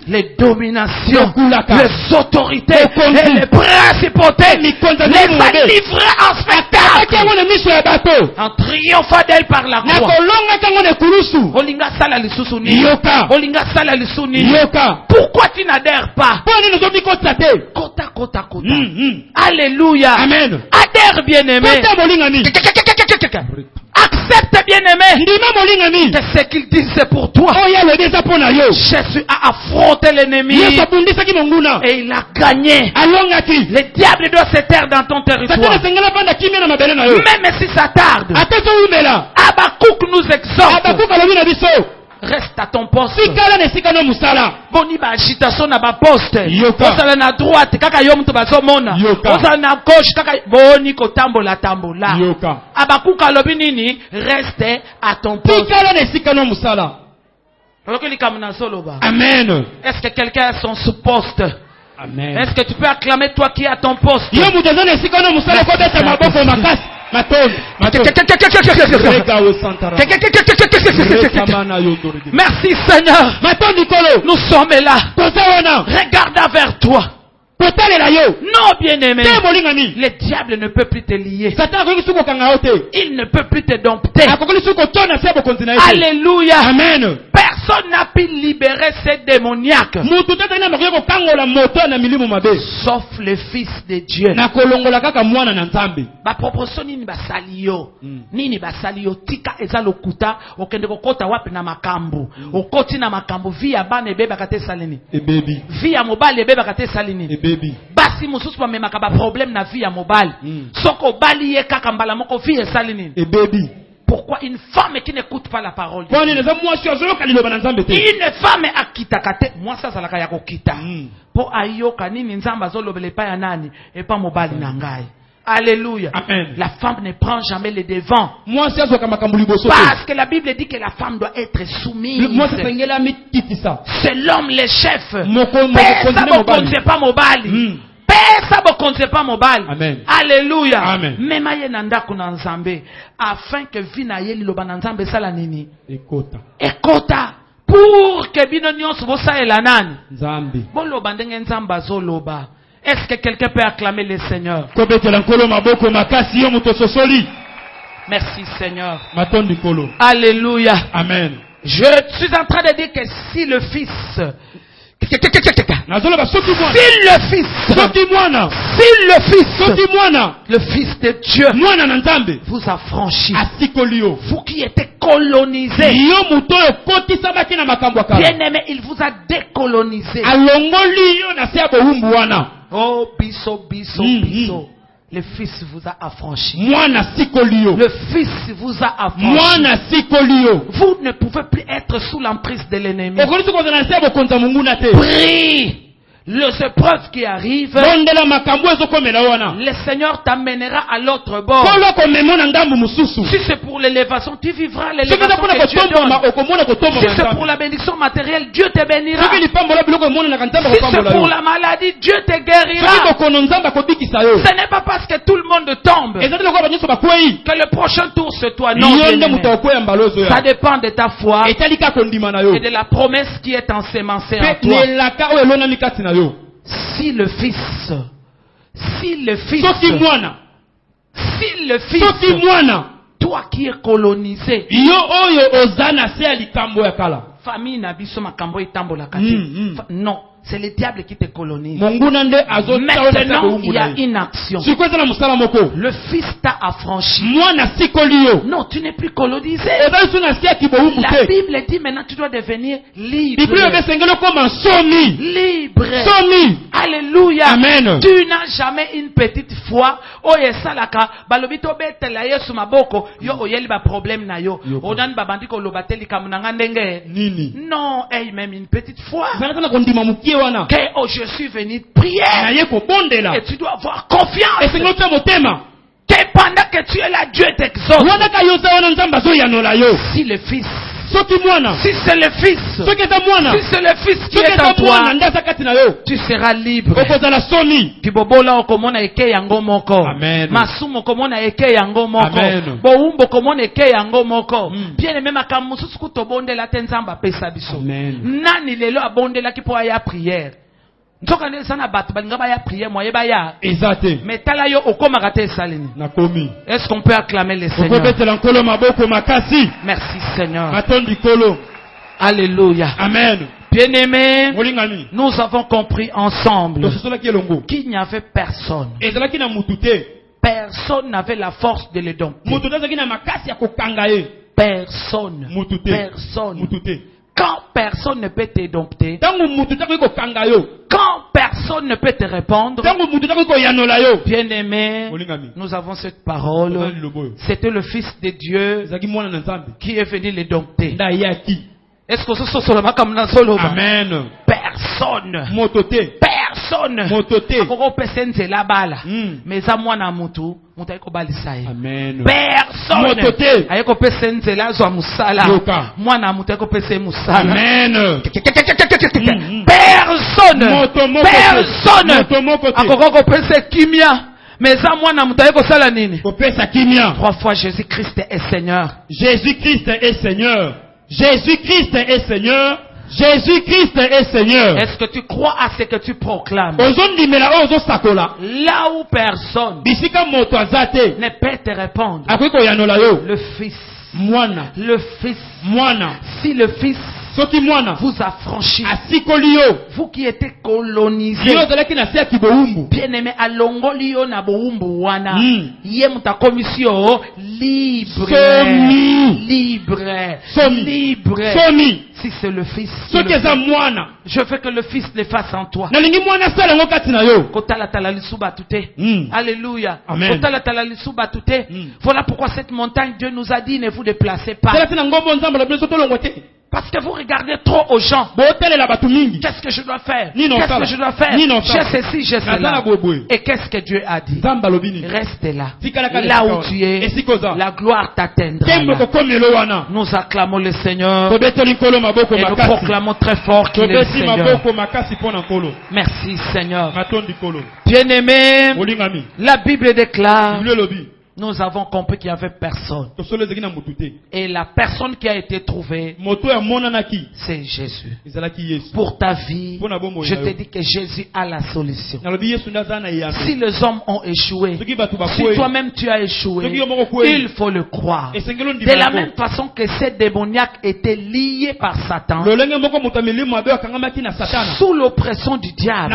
les dominations, les autorités et les principautés, les a livrés en spectacle, en triomphant d'elle par la croix. Pourquoi tu n'adhères pas? Kota. Alléluia. Amen. Adhère, bien-aimé. Accepte, bien-aimé, que ce qu'il dit c'est pour toi. Jésus a affronté l'ennemi et il a gagné. Le diable doit se taire dans ton territoire. Même si ça tarde, Habakkuk nous exhorte. Reste à ton poste. Boni ba agitation na ba poste. Ozala na droite kaka yo mutu bazomona. Ozala na gauche kaka boni ko tambola. Abakuka lobi nini? Reste à ton poste. Amen. Est-ce que quelqu'un a son sous-poste? Amen. Est-ce que tu peux acclamer toi qui es à ton poste? Merci Seigneur. Nous sommes là. Regarde vers toi. Non, bien-aimé. Le diable ne peut plus te lier. Il ne peut plus te dompter. Alléluia. Amen. Personne n'a pu libérer ces démoniaques sauf le Fils de Dieu. Ba proportion nini basalio nini basalio tika eza lokuta okende kokota wapi na makambo okoti na makambo via bana ebeba kate salini via mobile ebeba kate salini basi mususu pa memaka ba problème na via mobile soko bali ye kaka mbala moko via salini Pourquoi une femme qui n'écoute pas la parole? Une femme akita kate moi ça la kaya kokita po ayoka nini nzamba zolobele pa ya nani et pas mobile na ngai. Alléluia. Amen. La femme ne prend jamais le devant. Parce que la Bible dit que la femme doit être soumise. C'est l'homme le chef. Amen. Alléluia. Amen. Afin que vinaye liloba na nzambe sala nini? Ekota. Pour que bino nyonso bosa elanani. Nzambe. Boloba ndenge nzamba zoloba. Est-ce que quelqu'un peut acclamer le Seigneur? Merci Seigneur. Alléluia. Amen. Je suis en train de dire que si le Fils, le Fils de Dieu vous a franchi, vous qui étiez colonisé. Bien-aimé, il vous a décolonisé. Oh, biso. Le Fils vous a affranchi. Le Fils vous a affranchi. Vous ne pouvez plus être sous l'emprise de l'ennemi. Prie. Les épreuves qui arrivent, le Seigneur t'amènera à l'autre bord. Si c'est pour l'élévation, tu vivras l'élévation que Dieu donne. Si c'est pour la bénédiction matérielle, Dieu te bénira. Si c'est pour la maladie, Dieu te guérira. Ce n'est pas parce que tout le monde tombe que le prochain tour c'est toi. Non, ça dépend de ta foi et de la promesse qui est ensémancée en toi. Si le Fils, toi qui es colonisé, famille n'a biso makambo itambola kati. Non. C'est le diable qui te colonise. Maintenant, il y a une action. Le Fils t'a affranchi. Non, tu n'es plus colonisé. La Bible dit maintenant tu dois devenir libre. Libre. Alléluia. Amen. Tu n'as jamais une petite foi. Oh, yesalaka. Balobito betela yesu maboko. Yo oyeli ba problème na yo. Odan babandiko lobateli kamunanga ndenge. Non, hey, même une petite foi. Que oh, je suis venu prier. Et tu dois avoir confiance. Que pendant que tu es là, Dieu t'exauce. Si le Fils, si c'est le Fils, si c'est le Fils qui est en toi, tu seras libre. Kibobola okomona eke yango moko. Masumo komona eke yango moko. Boumbo komona eke yango moko. Bien aimé makamusu kutobonde la tenzamba pesa biso. Nani lelo abondela ki po aya prière. Nzoka sana bat balinga ba ya prière moye ba ya. Mais tala yo okoma te salini. Est-ce qu'on peut acclamer le Seigneur? Merci Seigneur. Alléluia. Amen. Bien-aimés, nous avons compris ensemble qu'il n'y avait personne. Personne n'avait la force de le dompter. Personne. Quand personne ne peut te dompter, quand personne ne peut te répondre, bien-aimé, nous avons cette parole. C'était le Fils de Dieu qui est venu le dompter. Est-ce que ce soit comme Amen. Personne. Personne. Mais à moi na mutu, Amen. Personne. Ayeko pesenzela zo musala. Moi na mutu ayeko pese musala. Amen. Personne. Personne. Akoko pese kimia. Mais à moi na mutu ayeko sala nini? 3 fois Jésus-Christ est Seigneur. Jésus-Christ est Seigneur. Jésus-Christ est Seigneur. Jésus-Christ est Seigneur. Est-ce que tu crois à ce que tu proclames? Là où personne ne peut te répondre, le Fils, le Fils, si le Fils vous a franchi, vous qui étiez colonisés, bien-aimé, à Longolio na boumbu wana, yemuta commission libre, si c'est le Fils, je veux que le Fils le fasse en toi. Alléluia. Voilà pourquoi cette montagne, Dieu nous a dit, ne vous déplacez pas. Parce que vous regardez trop aux gens. Qu'est-ce que je dois faire? Qu'est-ce que je dois faire? J'ai ceci, j'ai cela. Et qu'est-ce que Dieu a dit? Reste là. Là où tu es, la gloire t'atteindra. Nous acclamons le Seigneur et nous proclamons très fort qu'il est le Seigneur. Merci Seigneur. Bien-aimé, la Bible déclare, nous avons compris qu'il n'y avait personne. Et la personne qui a été trouvée, c'est Jésus. Pour ta vie, je te dis que Jésus a la solution. Si les hommes ont échoué, si toi-même tu as échoué, il faut le croire. De la même façon que ces démoniaques étaient liés par Satan, sous l'oppression du diable,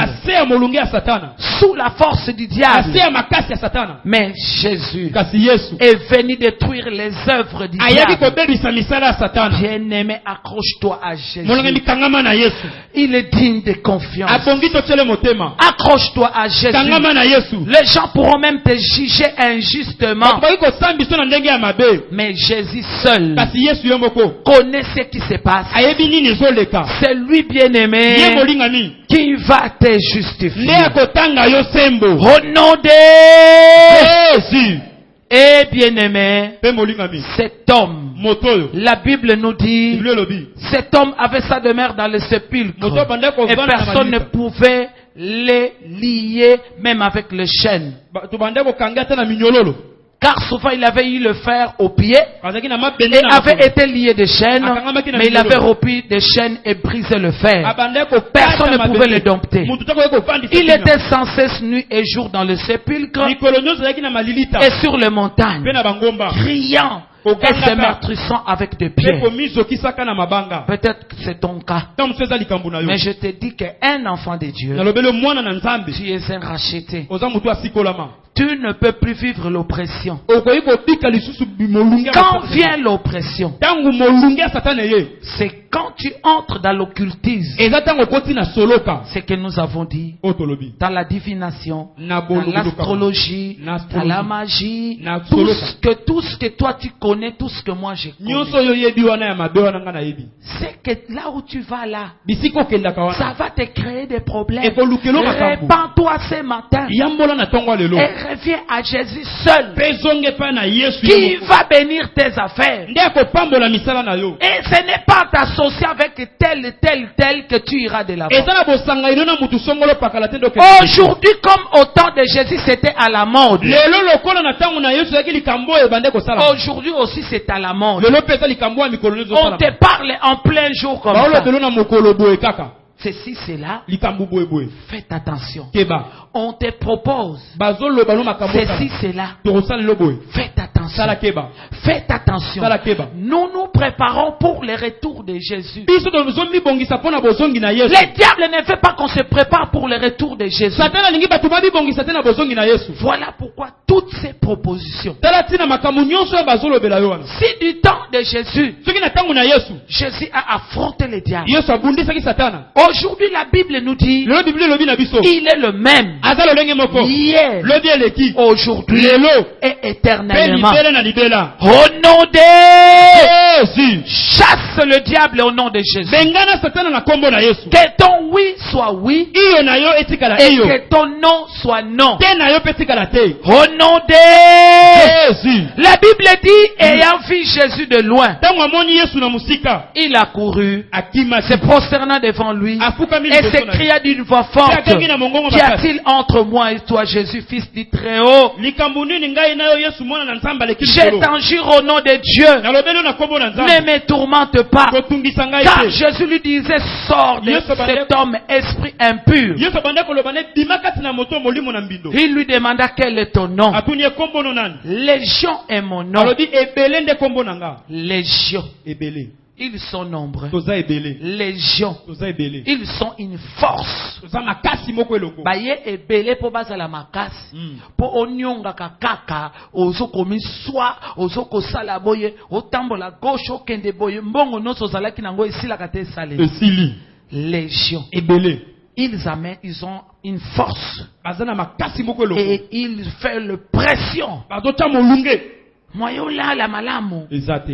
sous la force du diable. Mais Jésus Jésus est venu détruire les œuvres du diable. Bien-aimé, accroche-toi à Jésus. Il est digne de confiance. Accroche-toi à Jésus. Les gens pourront même te juger injustement. Mais Jésus seul connaît ce qui se passe. C'est lui, bien-aimé, qui va te justifier. Au nom de Jésus. Et bien-aimé, cet homme, la Bible nous dit, cet homme avait sa demeure dans le sépulcre et personne ne pouvait les lier même avec les chaînes. Car souvent il avait eu le fer au pied et avait été lié de chaînes, mais il avait rompu des chaînes et brisé le fer. Personne ne pouvait le dompter. Il était sans cesse nuit et jour dans le sépulcre et sur les montagnes, criant et se meurtrissant avec des pieds. Peut-être que c'est ton cas. Mais je te dis qu'un enfant de Dieu, tu es un racheté. Tu ne peux plus vivre l'oppression. Quand vient l'oppression, c'est quand tu entres dans l'occultisme. C'est que nous avons dit dans la divination, dans l'astrologie, dans la magie, tout ce que toi tu connais, tout ce que moi je connais. C'est que là où tu vas là, ça va te créer des problèmes. Répands-toi ce matin et reviens à Jésus seul, qui va bénir tes affaires. Et ce n'est pas t'associer avec tel que tu iras de là-bas. Aujourd'hui, comme au temps de Jésus, c'était à la mode. Aujourd'hui aussi, c'est à la mode. On te parle en plein jour comme ça. Ceci, c'est là. Faites attention. On te propose. Ceci, c'est là. Faites attention. Faites attention. Nous nous préparons pour le retour de Jésus. Le diable ne veut pas qu'on se prépare pour le retour de Jésus. Voilà pourquoi toutes ces propositions. Si du temps de Jésus, Jésus a affronté le diable. Aujourd'hui, la Bible nous dit il est le même hier, aujourd'hui et éternellement. Au nom de Jésus, chasse le diable au nom de Jésus. Que ton oui soit oui et que ton non soit non. Au nom de Jésus. La Bible dit, ayant vu Jésus de loin, il a couru, se prosternant devant lui et s'écria d'une voix forte, qu'y a-t-il entre moi et toi, Jésus, fils du Très-Haut? Je t'enjure au nom de Dieu, ne me tourmente pas. Car Jésus lui disait, sors de cet homme, esprit impur. Il lui demanda, quel est ton nom? Légion est mon nom. Légion. Ils sont nombreux. Légion. Ils sont une force. Baye ebele po bazala makasi. Po onyonga kakaka ozo komi swa ozo kosala boye otambola gauche okende boye mbongo noso zalaki nango esila kate sale. Légion. Ils ont une force. Et ils font le pression. Moyola la malamu.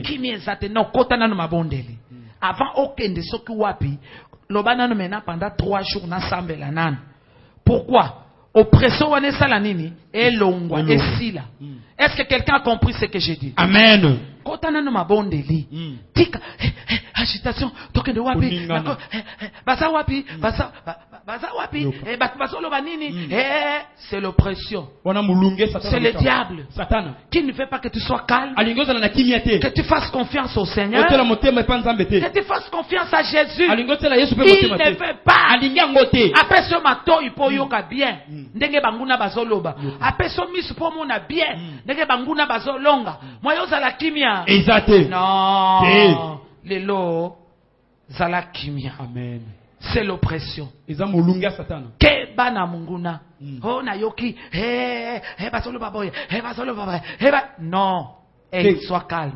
Kimi ezate no kota nanu mabondeli. Avant okende soki wapi, lobana no mena pendant 3 jours na sambela nan. Pourquoi? Oppression wane sala nini? Elongwa, esila. Est-ce que quelqu'un a compris ce que j'ai dit? Amen. Kota nanu mabondeli. Tika agitation, tokende wapi? Basa wapi? Basa wapi? C'est l'oppression. C'est le diable qui ne veut pas que tu sois calme, que tu fasses confiance au Seigneur, que tu fasses confiance à Jésus. Il ne veut pas. Après ce matin, il peut y avoir bien. Ndenge banguna bazoloba. Après ce miss pour mon bien. Ndenge banguna bazolonga. Moi yo zala kimia. Non. Lelo zala kimia. Amen. C'est l'oppression. Que bana munguna. Oh na yoki, basolo baboy, basolo baboy, non. Et sois calme.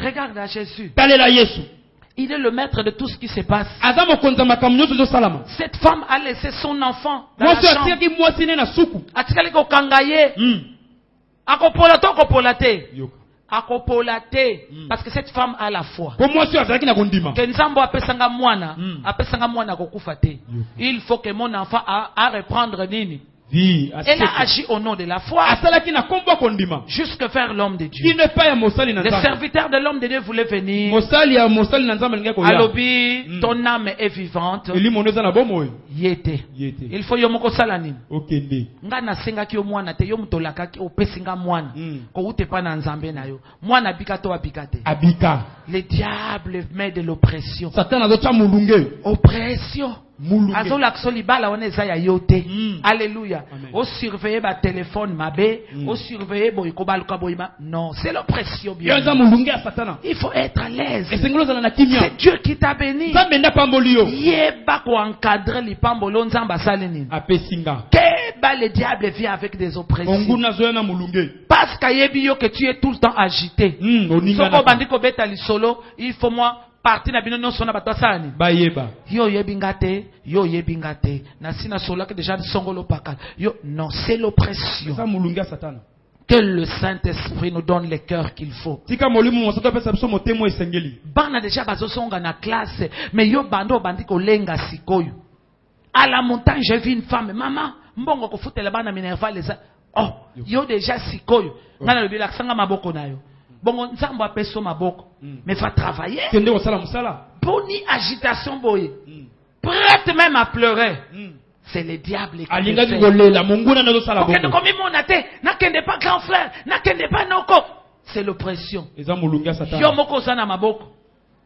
Regarde à Jésus. Il est le maître de tout ce qui se passe. Cette femme a laissé son enfant dans la chambre. Parce que cette femme a la foi. Il faut que mon enfant a reprendre Nini. Elle a agi au nom de la foi. Jusque faire l'homme de Dieu. Les serviteurs de l'homme de Dieu voulaient venir. Alobi, ton âme est vivante. Yete. Il faut yomoko salani. Nga na senga ki omwana te yomutolaka ki opesinga mwana. Ko ute pa na nzambe na yo. Mwana bikato abikate. Abika. Le diable met de l'oppression. Satan azocha mulunge. Oppression. Alléluia. Au surveiller ma téléphone mabe, au surveiller non, c'est l'oppression bien. Il faut être à l'aise. C'est Dieu qui t'a béni. Yeba ko encadrer li pambolo nzamba saleni. Keba le diable vient avec des oppressions. Parce que tu es tout le temps agité. Soko bandiko beta li solo, il faut moi parti na bino no sona batwasani bayeba yo yebingate na sina sola que déjà songolo pakal yo non, c'est l'oppression. Ça mulunga satana. Que le Saint-Esprit nous donne les cœurs qu'il faut. Bana déjà bazosonga na classe mais yo bando bandiko lenga sikoyo. À la montagne j'ai vu une femme, maman mbongo ko futela bana minerva les oh yo déjà sikoyo ngana lobi la sanga maboko nayo. Bon, nzambo apeso maboko. Mais va travailler. Boni agitation boye. Prête même à pleurer. C'est le diable qui fait. Pas grand frère. Pas noko. C'est l'oppression. Yomoko sana maboko.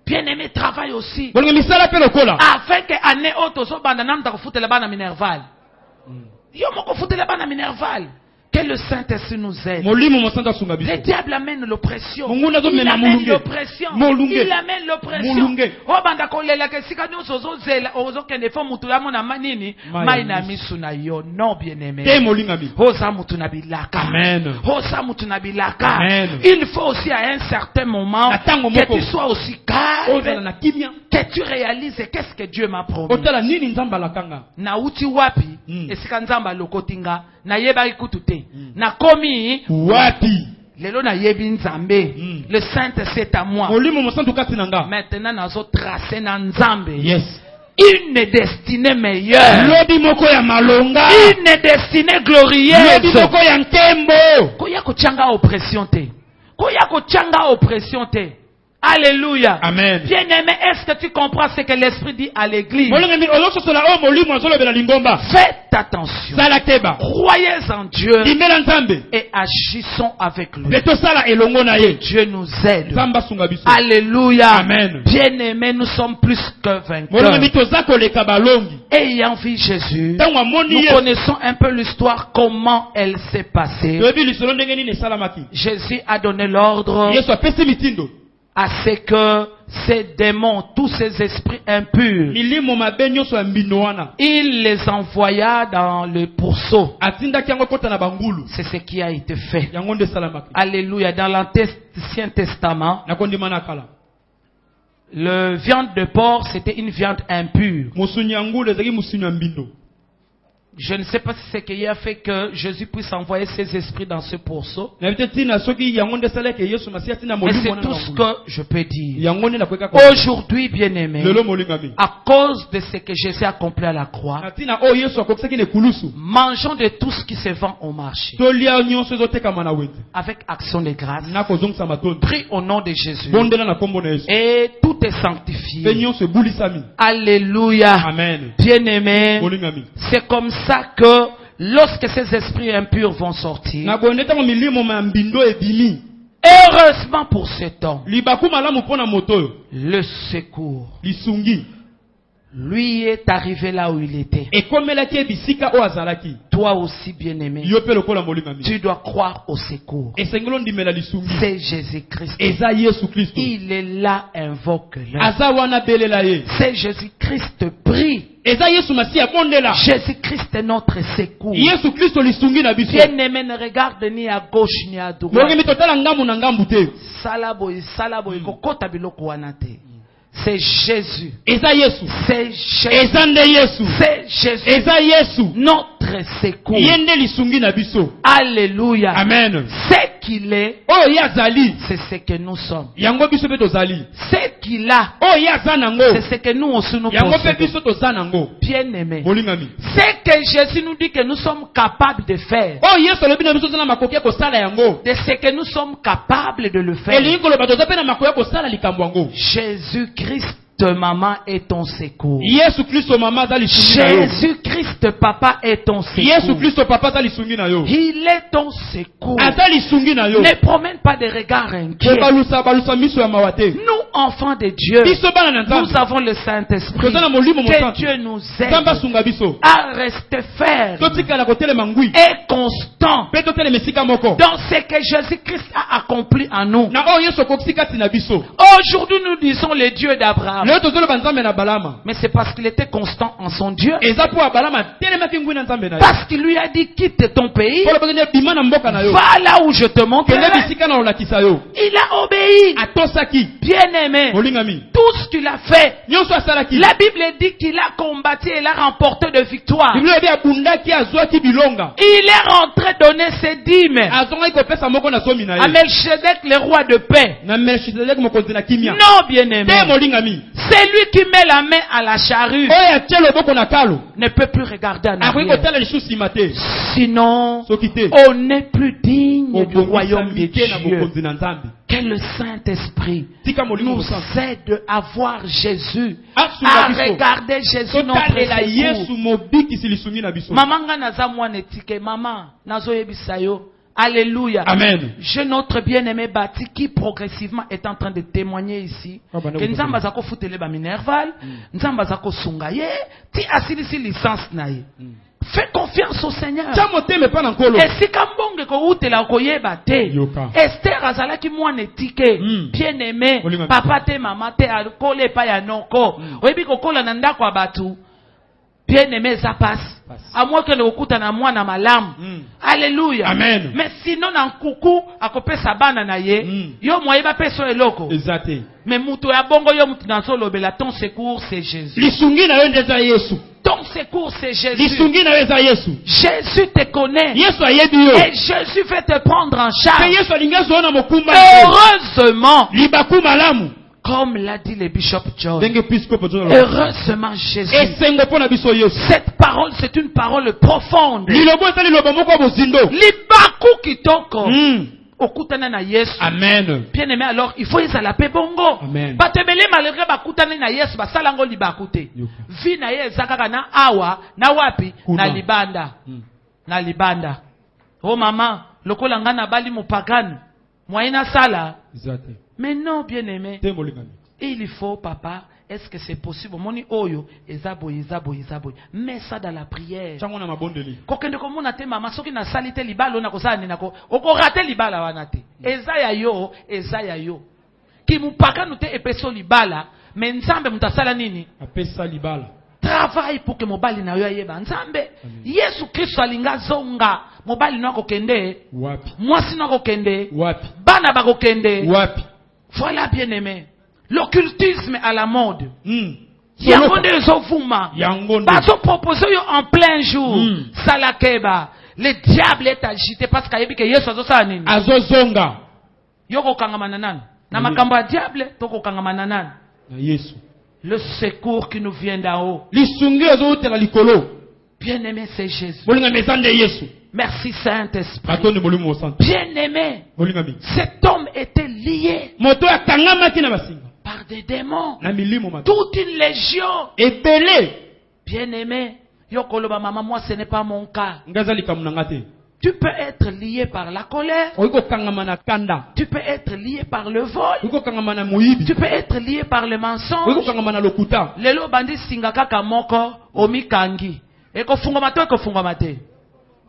Bien aimé travaille aussi. Afin que année auto so banda nam ta foutre la bana minerval. Yomoko foutre la bana minerval. Que le Saint-Esprit nous aide. Le diable amène l'oppression. Il amène l'oppression. Il amène l'oppression. Oh banda kolela ke sika nyo sozo zela ozo kende fo mutu ya mona manini mai na misu na yo non bien-aimé. Oza mutu na bilaka. Amen. Oza mutu na bilaka. Il faut aussi à un certain moment que tu sois aussi calme. Que tu réalises qu'est-ce que Dieu m'a promis. Na uti wapi esika nzamba lokotinga na yeba ikutute. Na komi wapi lelo na yebi nzambe. Le Saint-Esprit est à moi. Maintenant nazo tracer na nzambe. Yes. Une destinée meilleure. Une destinée glorieuse. Koya ko changa oppression te. Koya ko changa oppression te. Alléluia. Amen. Bien-aimé, est-ce que tu comprends ce que l'Esprit dit à l'église? Faites attention. Croyez en Dieu et agissons avec lui. Que Dieu nous aide. Alléluia. Amen. Bien-aimé, nous sommes plus que vainqueurs. Ayant vu Jésus, nous connaissons un peu l'histoire, comment elle s'est passée. Jésus a donné l'ordre à ce que ces démons, tous ces esprits impurs, il les envoya dans le pourceau. C'est ce qui a été fait. Alléluia. Dans l'Ancien Testament, le viande de porc, c'était une viande impure. Je ne sais pas si c'est ce qui a fait que Jésus puisse envoyer ses esprits dans ce pourceau. Mais c'est tout ce que je peux dire. Aujourd'hui, bien-aimé, à cause de ce que Jésus a accompli à la croix, mangeons de tout ce qui se vend au marché. Avec action de grâce. Prie au nom de Jésus. Et tout est sanctifié. Alléluia. Amen. Bien-aimé, c'est comme ça que lorsque ces esprits impurs vont sortir, heureusement pour cet homme, le secours, Lui est arrivé là où il était. Toi aussi, bien-aimé, tu dois croire au secours. C'est Jésus-Christ. Il est là, invoque-le. C'est Jésus-Christ, prie. Jésus-Christ est notre secours. Bien-aimé, ne regarde ni à gauche ni à droite. C'est Jésus. C'est Jésus. C'est Jésus. Notre secours. Alléluia. Amen. C'est qu'il est. C'est ce que nous sommes. C'est qu'il a. C'est ce que nous aussi nous possédons. Bien aimé. C'est que Jésus nous dit que nous sommes capables de faire. De ce que nous sommes capables de le faire. Jésus-Christ, maman est ton secours. Jésus-Christ, papa est ton secours. Il est ton secours. Ne promène pas de regards inquiets. Nous, enfants de Dieu, nous avons le Saint-Esprit. Que Dieu nous aide à rester ferme et constant dans ce que Jésus-Christ a accompli en nous. Aujourd'hui, nous disons le Dieu d'Abraham. Mais c'est parce qu'il était constant en son Dieu. Parce qu'il lui a dit quitte ton pays. Va là où je te montrerai. Il a obéi. Bien aimé. Tout ce qu'il a fait. La Bible dit qu'il a combattu et il a remporté de victoire. Il est rentré donner ses dîmes à Melchizedek, le roi de paix. Non, bien aimé. C'est lui qui met la main à la charrue. Ne peut plus regarder en arrière. Sinon, on n'est plus digne du royaume de Dieu. Que le Saint-Esprit nous aide à voir Jésus, à regarder Jésus notre secours. Maman naza mwana etike, maman nazo yebisayo. Alléluia. Amen. Je, notre bien-aimé Bati, qui progressivement est en train de témoigner ici, que nous avons zako futele ba minerval, nous avons zako sungaye, ti asilisi licence naye. Fais confiance au Seigneur. Et si kambonge ko utela ko yeba te, Esther azalaki mwana etike, bien-aimé, papa te mama te akole pa ya noko. Oyebi kokola na ndako abatu. Bien-aimé, ça passe. À moins que le okuta na mwana malam. Alléluia. Amen. Mais sinon, dans coucou, à coper sa banane na ye, yo moyeba peso eloko. Exacté. Mais muto ya bongo yo mutu na solo bela, ton secours c'est Jésus. Ton secours c'est Jésus. Jésus te connaît. Et Jésus fait te prendre en charge. Heureusement. Comme l'a dit le bishop John. Heureusement Jésus. Cette parole, c'est une parole profonde. Libaku kitoko. Okutana na Yesu. Amen. Bien aimé, alors il faut y la paix bongo. Amen. Batebele malgré bakutana na Yesu basalango libakute. Vi na ye zakaka na awa na wapi na libanda. Na libanda. Oh maman, lokola ngana bali mupagane. Moyena sala. Exactement. Mais non, bien aimé. Il faut, papa, est-ce que c'est possible? Moni oyo, ezaboy. Mets ça dans la prière. Kokende komona te mama soki na salite libalo na kosala ni nako. Oko rate libala wanate. Ezaya yo. Ki mupaka nute epeso libala, mais nzambe mutasala nini? Apesa libala. Travaille pour que mobali na yo yeba nzambe. Yesu Kristo alinga zonga. Mobali nako kende. Wapi. Mwasi nako kende. Wapi. Bana bako kende. Wapi. Voilà, bien aimé. L'occultisme à la mode. Yangonde ezovuma. Bazo propose yo en plein jour. Salakeba. Le diable est agité parce qu'il y a que Yesu azosala nini? Azozonga. Yoko kangamana nani? Na makambo ya diable toko kangamana nani? Na Yesu. Le secours qui nous vient d'en haut. Lisungi azotela likolo. Bien aimé, c'est Jésus. Bolinga mesande Yesu. Merci Saint-Esprit. Bien aimé, cet homme était lié par des démons. Toute une légion. Bien aimé, Yokoloba maman, moi ce n'est pas mon cas. Tu peux être lié par la colère. Tu peux être lié par le vol. Tu peux être lié par le mensonge. Lelo bandi singaka kamoko omikangi. Eko fungwa to eko fungwa te.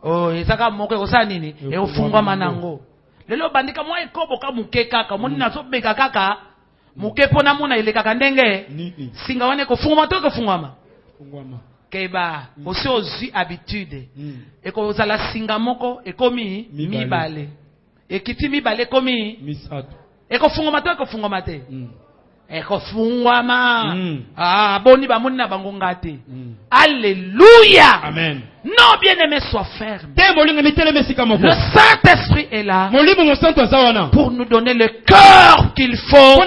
Oh, ezaka moko eko sa nini? Eko fungwa manango. Lelo bandi ka mwa ekobo ka muke kaka. Moni naso beka kaka. Muke pona muna ile kaka ndenge. Singa wane eko fungwa to eko fungwa ma. Keba aussi aux habitudes et ko zala singa moko ekomi mibale ekiti mibale ekomi misatu eko fungoma to eko fungoma te eko fungoma boni ba moni na bango ngate alléluia amen. Non, bien-aimé, sois ferme. Le Saint-Esprit est là pour nous donner le cœur qu'il faut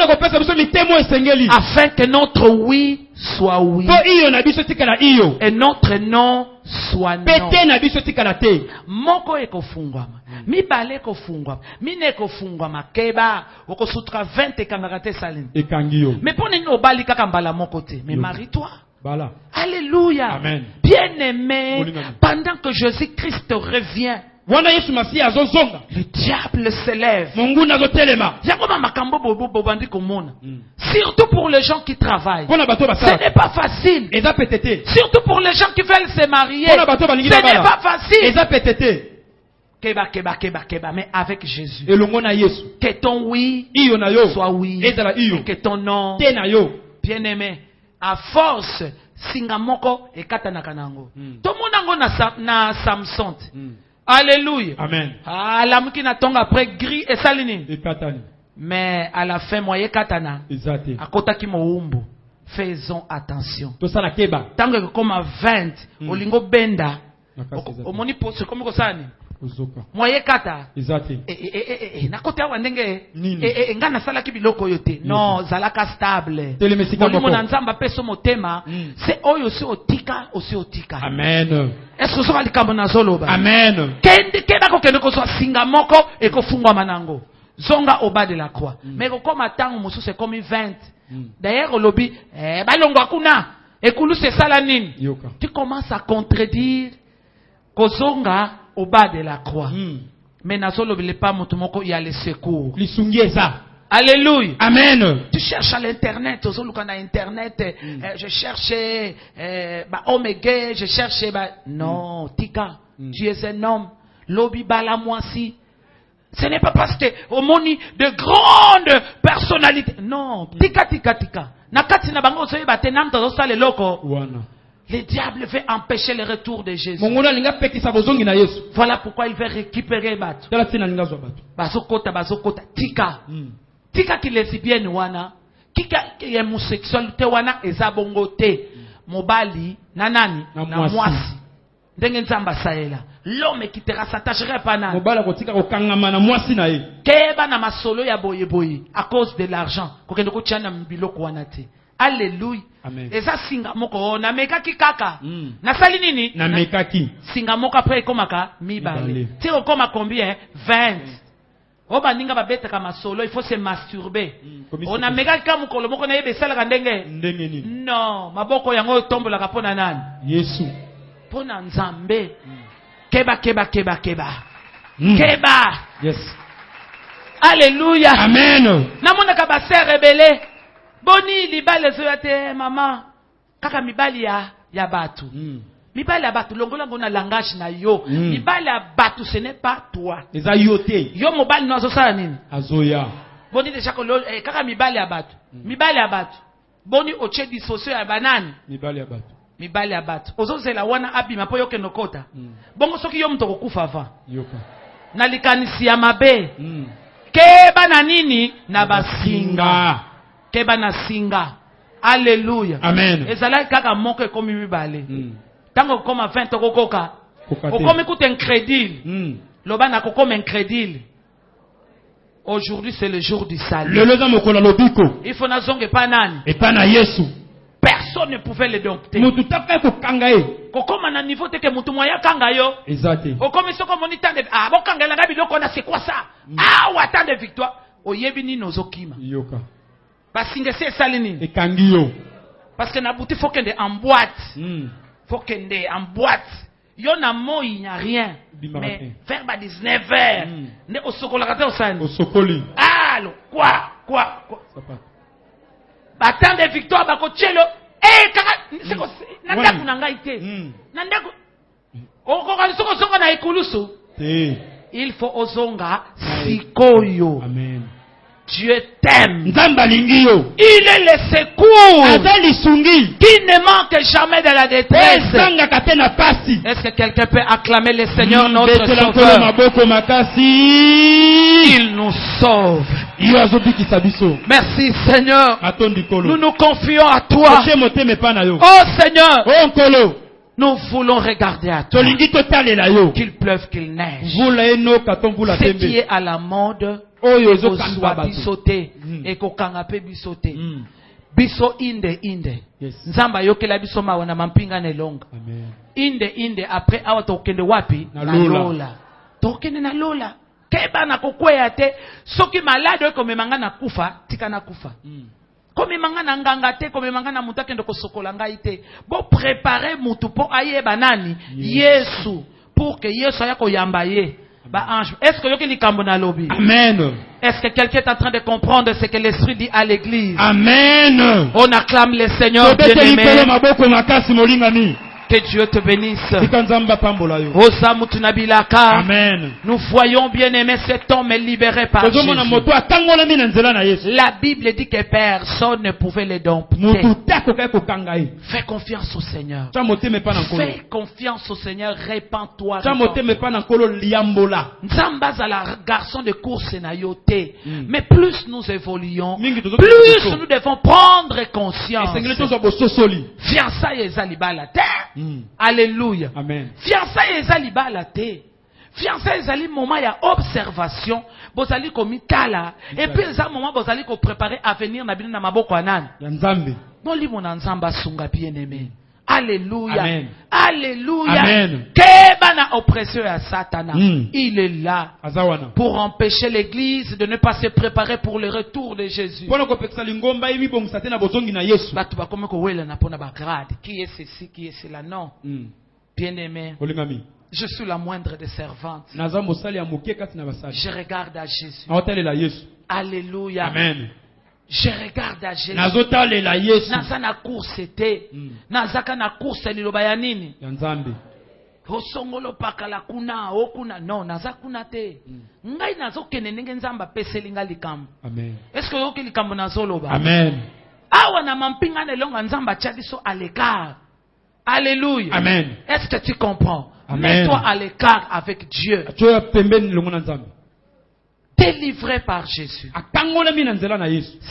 afin que notre oui soit oui et notre non soit non. Moko eko fungwama, mibale eko fungwama, mine eko fungwama, keba oko sutra 20 ekangakate salin. Mais pour nous obali kaka mbala moko te, mais marie-toi. Voilà. Alléluia. Amen. Bien-aimé, pendant que Jésus-Christ revient, le diable s'élève. Surtout pour les gens qui travaillent. Ce n'est pas facile. Surtout pour les gens qui veulent se marier. Ce n'est pas facile. Keba, mais avec Jésus. Que ton oui soit oui. Et que ton non. Bien-aimé, à force, singamoko et katanaka nango. Tout le monde na Samson. Alléluia. Amen. Ah, la mouki na tonga après gris et salini. Mais à la fin, moye katana. À kota ki mo umbu. Faisons attention. Tant que comme à 20, olingo benda. Au moni c'est comme kosani. Moye kata. Na kote awa ndenge nga na sala ki biloko yote. Non, zalaka stable. Molimo na nzamba peso motema, c'est oyo si otika, osi otika. Amen. Est-ce que ça likambo na zoloba? Amen. Kenda ko kende ko so singa moko e ko fungwa manango. Zonga au bas de la croix. Mais comme attend musu c'est comme 20. D'ailleurs au lobby, balongo kuna, ekulu c'est ça la nine. Tu commences à contredire kozonga au bas de la croix. Mais nazolo bile pas mutumoko il y a le secours. Alléluia. Amen. Tu cherches à l'internet, internet, je cherchais Omega, je cherchais non, Tika, tu es un homme. Lobi bala moi si. Ce n'est pas parce que au moni de grandes personnalités. Non, Tika. Nakati na bango soye batenam to sale loko. Le diable veut empêcher le retour de Jésus. Voilà pourquoi il veut récupérer Batu. Bazokota. Tika. Tika ki lesbienne wana. Tika ki homosexualité wana ezabongo te. Mobali, nanani, na mwasi. Ndenge nzamba saela. L'homme qui te s'attacherait pas na. Keba na masolo ya boye à cause de l'argent. Kokendo ko tiana mbiloko wana te. Alléluia. Amen. Et ça singa moko na mekaki kaka. Na sali nini? Na mekaki. Singa moko après komaka mibale. Tu okoma combien? 20. Oba ninga babeta kama solo, il faut se masturber. On a mekaki kama mukolo moko na yebe sala kandenge. Ndenge. Non, maboko yango tombola kapona nani? Yesu. Pona nzambe. Keba. Keba. Yes. Alléluia. Amen. Namona kaba se rebelle. Boni libale zoyate mama kaka mibali ya batu. Mibali ya batu longo na langage na yo. Mibali ya batu ce n'est pas toi. Eza yote. Yo mobali no azosala nini? Azoya. Boni déjà ko kaka mibali ya batu. Mibali ya batu. Boni oche disocio ya banani? Mibali ya batu. Ozozela wana abima po yoke nokota. Bongo soki yo mto kokufa va. Yoka. Na likanisi ya mabe. Keba na nini? Na basinga. Keba na singa. Alléluia. Amen. Ezala kaka moko ekomi mibale. Tango koma 20 okokoka. Okomi kuta incrédule. Loba na kokoma incrédule. Aujourd'hui c'est le jour du salut. Il faut na zonge pa nani? Et pa na Yesu. Personne ne pouvait le dompter. Kokoma na niveau te ke mutu moya kanga yo. Exact. Okomi soko monita de bo kanga la ngabi loko na c'est quoi ça? Ah ou attend de victoire. Oyebi ni nozokima. Yoka. Parce que c'est salini. Et kangio. Parce que na bouti faut qu'ende en boîte. Faut qu'ende en boîte. Yona mo, il n'y a rien. Mais vers 19h, ne au sokolakate au san. Au sokoli. Allô, quoi? Battant de victoire, bako tchelo. Eh, kaka, c'est quoi? Nandaku nangaïte. Nandaku. Okokani soko songa na ekulusu. Il faut ozonga sikoyo. Amen. Dieu t'aime. Il est le secours qui ne manque jamais de la détresse. Est-ce que quelqu'un peut acclamer le Seigneur notre Sauveur? Il nous sauve. Merci Seigneur. Nous nous confions à toi. Oh Seigneur. Nous voulons regarder à toi. Qu'il pleuve, qu'il neige. Ce qui est à la mode. Bisote et kokangape bisote biso inde nzamba yokela biso mawana mampinga nelonga inde après awa tokende wapi na lola tokende na lola keba na kokwea te soki malade ko memanga na kufa tika na kufa komemanga na nganga te komemanga na mutu akende kosokola ngai te bo préparer mutu po ayeba nani Yesu pour que Yesu aya koyamba ye. Est-ce que Amen. Est-ce que quelqu'un est en train de comprendre ce que l'Esprit dit à l'église? Amen. On acclame le Seigneur bien-aimé. Que Dieu te bénisse. Amen. Nous voyons bien aimé cet homme est libéré par Jésus. La Bible dit que personne ne pouvait le dompter. Fais confiance au Seigneur. Fais confiance au Seigneur. Répands-toi. Nzamba za la garçon de course na yote. Mais plus nous évoluons, plus nous devons prendre conscience. Fiançailles ezaliba la terre. Alléluia. Amen. Fiançailles ezaliba la terre. Fiançailles ezali moment ya observation. Bozali komitala. Et puis ezali moment bozali ko préparer à venir na bino na maboko anani. Nzambe. Bon libo na nzamba sunga bien aimé. Alléluia. Amen. Alléluia. Amen. Kebana oppresseur à Satan. Il est là Azawana. pour empêcher l'église de ne pas se préparer pour le retour de Jésus. Qui est ceci, qui est cela? Non. Bien-aimé. Je suis la moindre des servantes. Je regarde à Jésus. Alléluia. Amen. Je regarde à Jésus. Naza na course c'était. Nazaka na course liloba ya nini? Osongolo pakala kuna okuna no naza kuna te. Ngai nazo kene ndenge nzamba peselinga likambo. Amen. Est-ce que yoki likambo nazoloba? Amen. Awa na mampinga nelonga nzamba tchadiso à l'écart. Alléluia. Amen. Est-ce que tu comprends? Amen. Mets-toi à l'écart avec Dieu. Délivré par Jésus.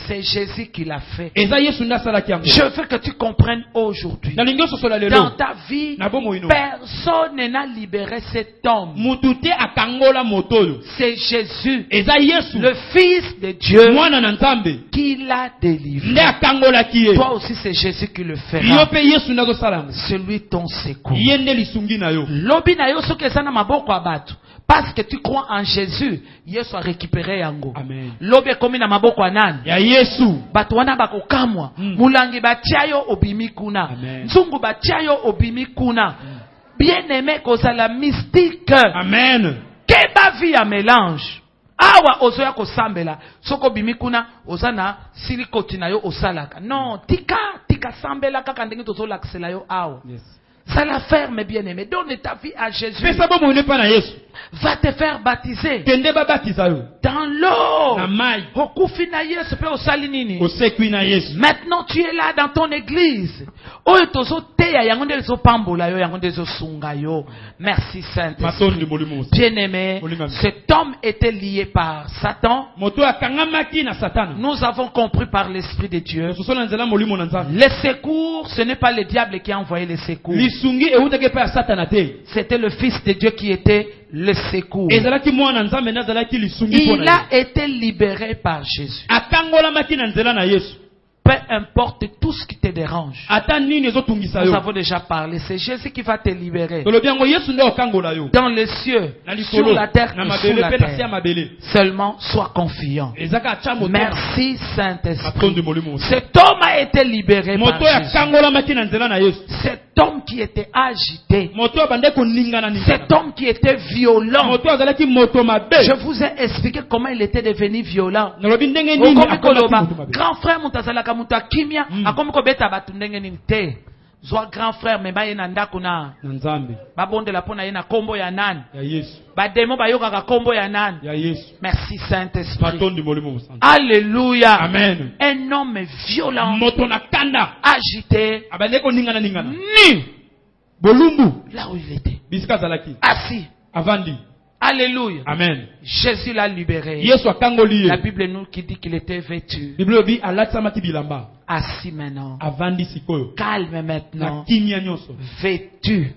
C'est Jésus qui l'a fait. Je veux que tu comprennes aujourd'hui. Dans ta vie, personne n'a libéré cet homme. C'est Jésus, le Fils de Dieu, qui l'a délivré. Toi aussi, c'est Jésus qui le fera. Celui ton secours. Parce que tu crois en Jésus, Yesu a récupéré yango. Lobe komi na maboko anani? Ya Yesu. Batu wana bako kamwa. Mulangi batiayo obimi kuna. Nzungu batiayo obimi kuna. Bien-aimé kozala mystique. Amen. Keba vi ya mélange. Awa ozoya kosambela. Soko bimi kuna ozana silikoti na yo osalaka. Non, tika sambela kaka ndenge tozola kisela yo awa. Yes. Ça la ferme, bien-aimé. Donne ta vie à Jésus. Va te faire baptiser dans l'eau. Maintenant, tu es là dans ton église. Merci Saint-Esprit. Bien-aimé, cet homme était lié par Satan. Nous avons compris par l'Esprit de Dieu. Les secours, ce n'est pas le diable qui a envoyé les secours. C'était le Fils de Dieu qui était le secours. Il a été libéré par Jésus. peu importe tout ce qui te dérange. Nous avons déjà parlé. C'est Jésus qui va te libérer. Dans les cieux, sur la terre et sous la terre. Seulement sois confiant. Merci Saint-Esprit. Cet homme a été libéré par Jésus. Cet homme qui était agité. Cet homme qui était violent. Je vous ai expliqué comment il était devenu violent. Grand frère mutazalaka muta kimia akomiko beta batu ndenge ni te. Zwa grand frère me baye na ndako na nzambe. Babonde la pona yena kombo ya nani? Ya Yesu. Ba demo bayoka ka kombo ya nani? Ya Yesu. Merci Saint-Esprit. Alléluia. Amen. Un homme violent. Motona kanda. Agité. Abandeko ningana ningana. Ni. Bolumbu. Là où il était. Bisika zalaki. Assis. Avandi. Alléluia. Amen. Jésus l'a libéré. La Bible nous qui dit qu'il était vêtu. Assis maintenant. Calme maintenant. Vêtu.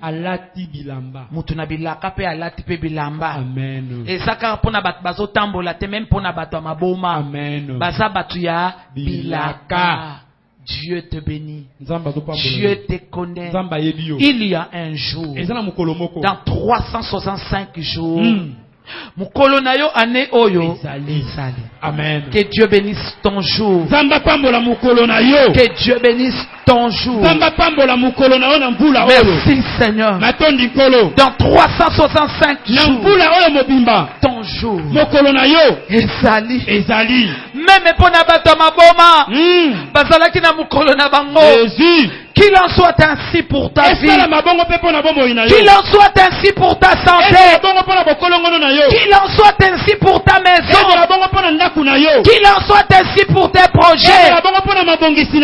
Mutuna bilaka pe alati pe bilamba. Amen. Et ça car pona bat bazo tambola te même pona bato maboma. Amen. Baza batu ya bilaka. Dieu te bénit. Dieu te connaît. Il y a un jour. Dans 365 jours. Mukolo na yo ane oyo. Amen. Que Dieu bénisse ton jour. Que Dieu bénisse ton jour. Merci Seigneur. Dans 365 jours. Ton jour. Ezali. Même pona bato maboma. Bazalaki na mukolo na bango. Jésus. Qu'il en soit ainsi pour ta vie. Qu'il en soit ainsi pour ta santé. Qu'il en soit ainsi pour ta maison. Qu'il en soit ainsi pour tes projets.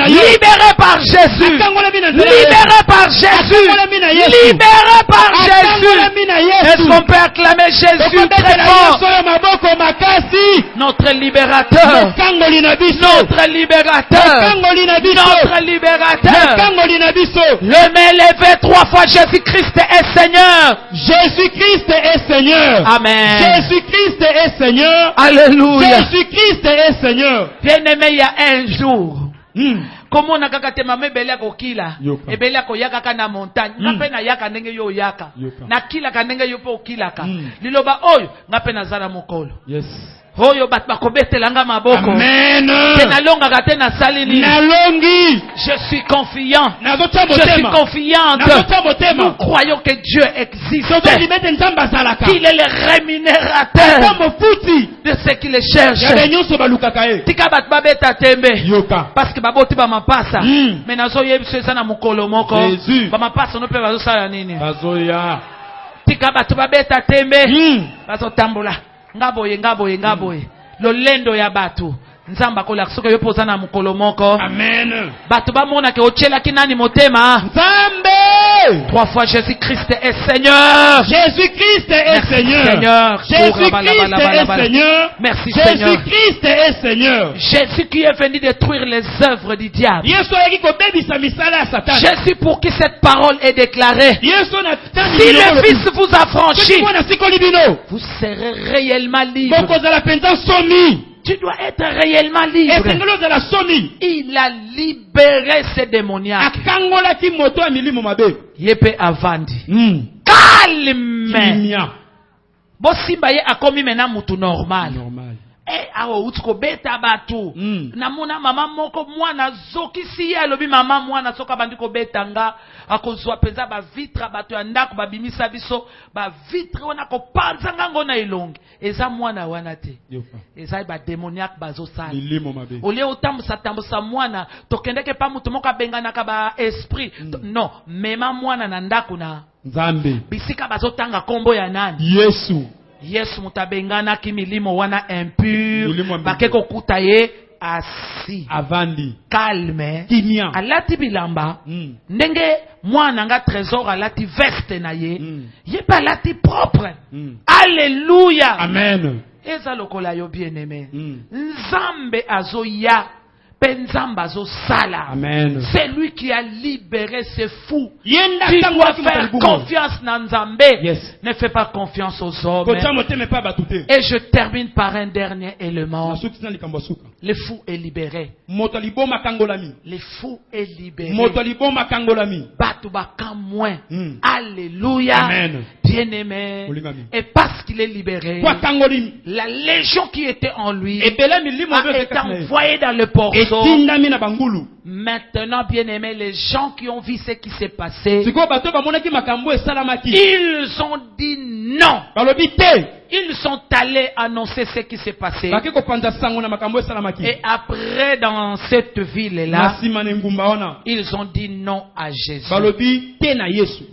Libéré par Jésus. Libéré par Jésus. Libéré par Jésus. Est-ce qu'on peut acclamer Jésus très fort? Notre libérateur. Notre libérateur. Notre libérateur. Le main levé 3 fois. Jésus-Christ est Seigneur. Jésus-Christ est Seigneur. Amen. Jésus-Christ est Seigneur. Alléluia. Jésus-Christ est Seigneur. Bien-aimé, il y a un jour. Comment on a kakate mame belia kokila e belia ko yaka kana montagne ngape na yaka ndenge yo yaka na kila kanenge yo po kilaka liloba oyo ngape na zala mokolo. Yes. Oyo bat bakobetelanga maboko. Amen. Tenalonga kate na salini. Nalongi. Je suis confiant. Je suis confiante. Nous croyons que Dieu existe. Qu'il est le rémunérateur de ce qui le cherche. Tika bat babeta tembe. Parce que baboti ba mapasa. Mais nazo yebise sana mukolo moko. Ba mapasa no pe bazo sala nini? Bazoya. Tika bat babeta tembe. Bazo tambola. Ngaboye. Lolendo ya batu. Nzamba kola soka yo poza na mukolo moko. Amen. Batu ba mona ke ochela kinani motema. Nzambe. 3 fois Jésus-Christ est Seigneur. Jésus-Christ est Seigneur. Jésus-Christ est Seigneur. Merci Seigneur. Jésus-Christ est Seigneur. Jésus qui est venu détruire les œuvres du diable. Jésus pour qui cette parole est déclarée. Si le Fils vous a franchi, vous serez réellement libre. Tu dois être réellement libre. Il a libéré ces démoniaques. Yepe avandi. Calme. Bosimba ye akomi mena mutu normal. Eh awo utiko beta batu. Namuna mama moko mwana zoki si ya lobi mama mwana soka bandiko betanga akozwa penza ba vitre batu ya ndako babimisa biso ba vitre wana ko panza ngango na ilongi. Eza mwana wana te. Eza ba demoniaque bazo sala. Ole otambusa tambusa mwana tokendeke pa mutu moko bengana ka ba esprit. Non, mema mwana na ndako na Nzambe. Bisika bazo tanga kombo ya nani? Yesu mutabengana kimilimo wana impur bakeko kutaye asi avandi calme kimia alati bilamba ndenge mwana nga trésor alati veste na ye yeba alati propre. Alléluia. Amen. Eza lokola yo bien-aimé. Nzambe azoya Amen. C'est lui qui a libéré ces fous. Tu dois faire confiance dans Nzambe. Yes. Ne fais pas confiance aux hommes. Et je termine par un dernier élément. Les fous est libéré. Les fous est libéré. Alléluia. Amen. Bien-aimé. Et parce qu'il est libéré, la légion qui était en lui a été envoyée dans le porceau. Maintenant, bien-aimé, les gens qui ont vu ce qui s'est passé, ils ont dit non. Ils sont allés annoncer ce qui s'est passé. Et après, dans cette ville-là, ils ont dit non à Jésus.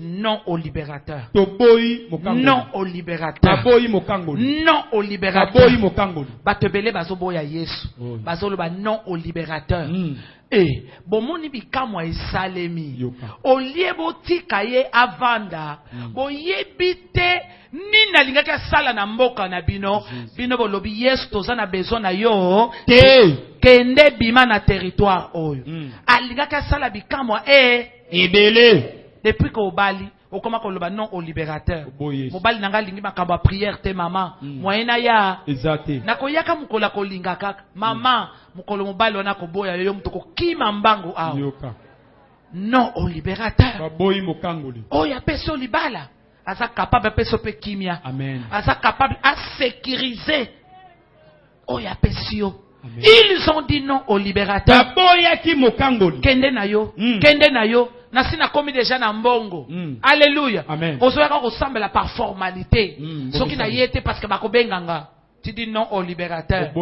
Non au libérateur. Non au libérateur. Non au libérateur. Non au libérateur. Et bomoni bikamwa esalemi oliebo tikaye avanda boyebite nina lingaka sala na mboka na bino bino bolobi yesu tozana besoin na yo kende bima na territoire oyo alingaka sala bikamwa ebele depuis ko bali okoma koloba non au libérateur mobali nanga lingi makamba prière te mama moyena ya nakoyaka mukola kolinga kaka mama mukolo mobali wana koboya yo mutoko kima mbangu awo non au libérateur oya peso libala asa capable peso pe kimia asa capable à sécuriser oya pesio. Ils ont dit non au libérateur. Kende na yo, kende na yo. Nasina komi déjà na mbongo. Alléluia. Ozoyaka ressemble par formalité. Ce qui n'a yété parce que bako benganga. Tu dis non au libérateur.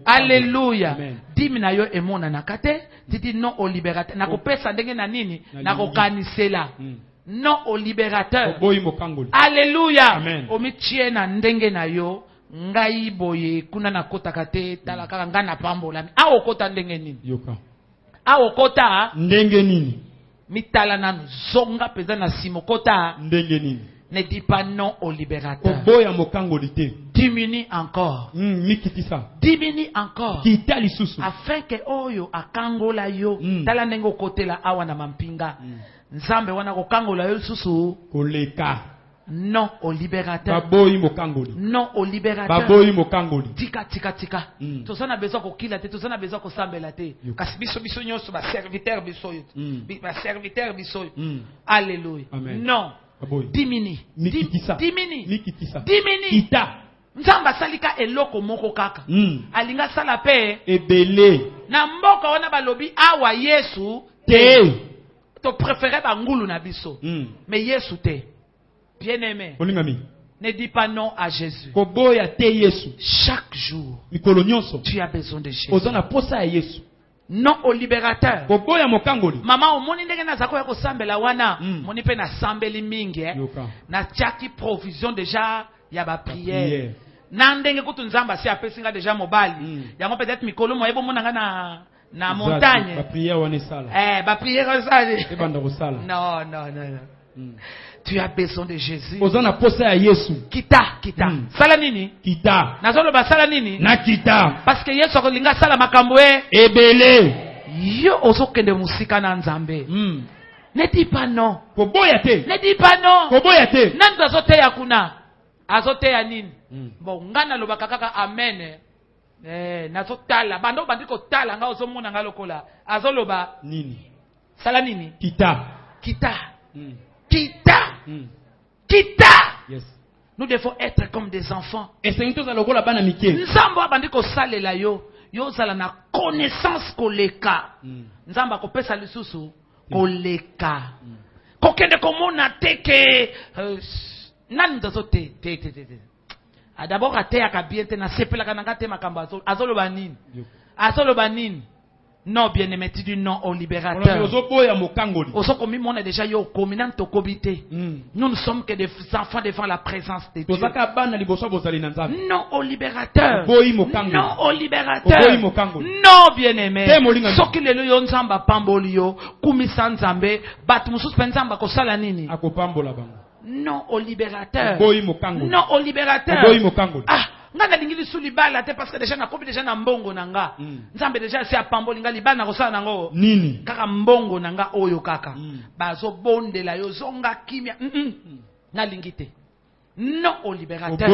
Alléluia. Dimi na yo emona nakate. Tu dis non au libérateur. Nako pesa ndenge na nini? Nako kanisela. Non au libérateur. Alléluia. Omitie na ndenge na yo. Ngai boye kuna na kota kate talaka ngana pambola a okota ndenge nini a okota ndenge nini mitala nanu zonga peza na simokota ndenge nini. Ne dis pas non au libérateur. Boya mokangolité. Diminue encore. Mikitisa. Diminue encore. Kitali susu. Afin que oyo akangola yo tala ndenge kote la awa na mampinga nzambe wana ko kangola yo susu koleka. Non au libérateur. Non au libérateur. Tika tika tika. Tous on a besoin qu'on killa te, tous on a besoin qu'on sambela te. Kasi biso biso nyonso ba serviteur biso yo. Ba serviteur biso yo. Alléluia. Non. Diminue. Diminue. Diminue. Kita. Nzamba salika eloko moko kaka. Alinga sala pe ebele. Na mboka wana balobi awa Yesu te. To préférer ba ngulu na biso. Mais Yesu te. Bien-aimé, ne dis pas non à Jésus. Chaque jour, tu as besoin de Jésus. Non au libérateur. Maman, omoni ndenge na zako ya kosambela wana, moni pe na sambeli mingi na tiaki provision déjà ya ba prière. Na ndenge kutu nzamba si apesinga déjà mobali. Yango peut-être mikolo mo ebo monanga na montagne. Ba prière wana sala. Ba prière sala. Non, non, non, non. Tu as besoin de Jésus. Kita, kita. Sala nini? Kita. Nazolo ba sala nini? Na kita. Parce que Yesu akolinga sala makambo ebele. Yo ozokende musika na Nzambe. Ne dis pas non. Koboyate. Ne dis pas non. Koboyate. Nani azoteya kuna? Azoteya nini? Bon, ngana lobaka kaka amen. Nazotala. Bando bandiko tala nga ozomona nga lokola. Azoloba nini? Sala nini? Kita. Kita. Kita. Kita. Yes. Nous devons être comme des enfants. Nzamba bandiko salela yo. Yo sala na connaissance koleka. Nzamba kopesa lisusu koleka. Kokende komona teke nani ndazote te. D'abord ateya ka bien te na sepela kananga te makamba azolo banini. Azolo banini. Non, bien-aimé, tu dis non au libérateur. On est déjà yo communant to kobité. Nous ne sommes que des enfants devant la présence de Dieu. Non au libérateur. Non au libérateur. Non, bien-aimé. Ce qui le yo nzamba pambolio, kumisa nzambe, batu mususu penzamba ko sala nini? Non au libérateur. Non au libérateur. Ah, nga na lingi lisu libala te parce que déjà na kobi déjà na mbongo nanga nzambe déjà c'est apamboli nga libala na kosala nango nini kaka mbongo nanga oyo kaka bazo bondela yo zonga kimia na lingi te non au libérateur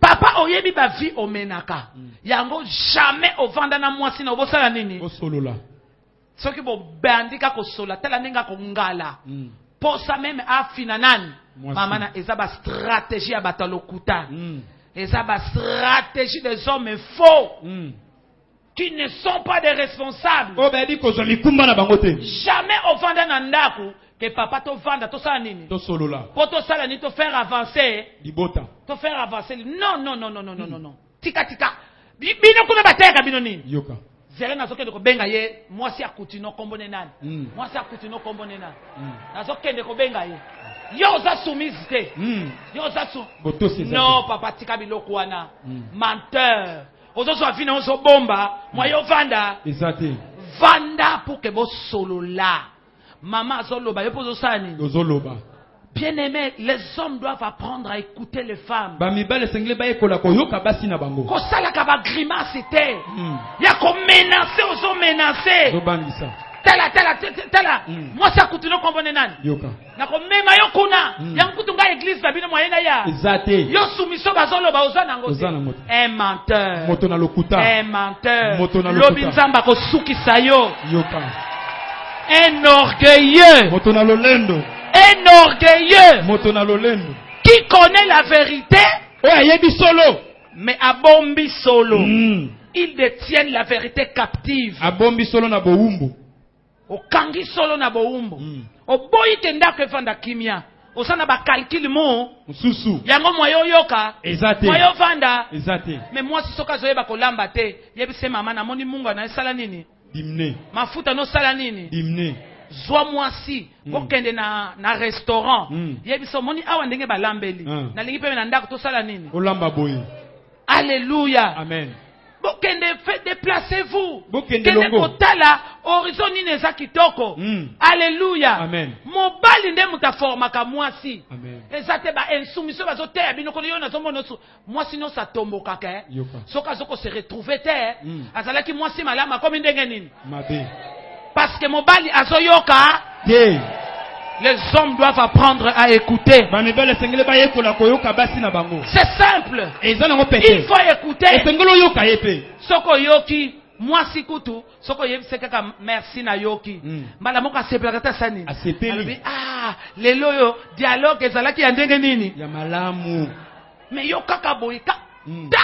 papa oyebi ba vie omenaka yango jamais ovanda na mwasi na obosala nini osolola soki bo bandika ko sola tela nenga ko ngala posa même afina nani mama na ezaba stratégie ya batalokuta ezaba stratégie des hommes faux qui ne sont pas des responsables jamais ovanda na ndaku que papa to vanda to sala nini to solola po to sala ni to faire avancer libota to faire avancer non tika bino kuna bateka bino nini yoka zere nazokende ko benga ye mwasi akutino kombone nani mwasi akutino kombone nani nazokende ko benga ye yo za soumise te yo za non papa tika biloko wana menteur ozozo avina ozo bomba moyo vanda exactement vanda pour que bo solola. Maman Zoloba, bien aimé, les hommes doivent apprendre à écouter les femmes. Kosala kaba grimace c'était. Ya ko menacer aux hommes menacés. Tela. Moi ça kutino kombone nani. Na ko mema yo kuna. Ya kutunga église babino moyena ya. Exacté. Yo soumission bazoloba ozana ngote. Un menteur. Motona lokuta. Un menteur. Lobi nzamba ko suki sayo. Yoka. Un orgueilleux. Un orgueilleux. Qui connaît la vérité. Mais abombi solo. Ils détiennent la vérité captive. Abombi solo na boumbu. Okangi solo na boumbu. Oboyi tenda ke vanda kimia. Osana ba calcul mo. Mususu. Yango moyo yoka. Exacté. Moyo vanda. Exacté. Mais moi si soka zoyeba ko lamba te. Yebi se mama na moni mungu na sala nini. Dimne. Mafuta no sala nini? Dimne. Zwa mwasi. Okende na restaurant. Yebiso moni awa ndenge balambeli. Na lingi pe na ndako to sala nini? Olamba boyi. Alléluia. Amen. Bokende déplacez-vous. Bokende longo. Kotala horizon nini za kitoko. Alléluia. Amen. Mobali nde mutaforma ka mwasi. Amen. Ezate ba insoumission bazo te bino ko yona zo monosu. Mwasi no sa tomboka ke. Soka zoko se retrouver te. Azalaki mwasi malama comme ndenge nini? Mabe. Parce que mobali azoyoka. Les hommes doivent apprendre à écouter. C'est simple. Il faut écouter. Soko yoki, moi si kutu, soko yebi sekaka merci na yoki. Mbala moka sepelaka sani. Ah, lelo yo dialogue ezalaki ya ndenge nini? Ya malamu. Mais yo kaka boyika. Da.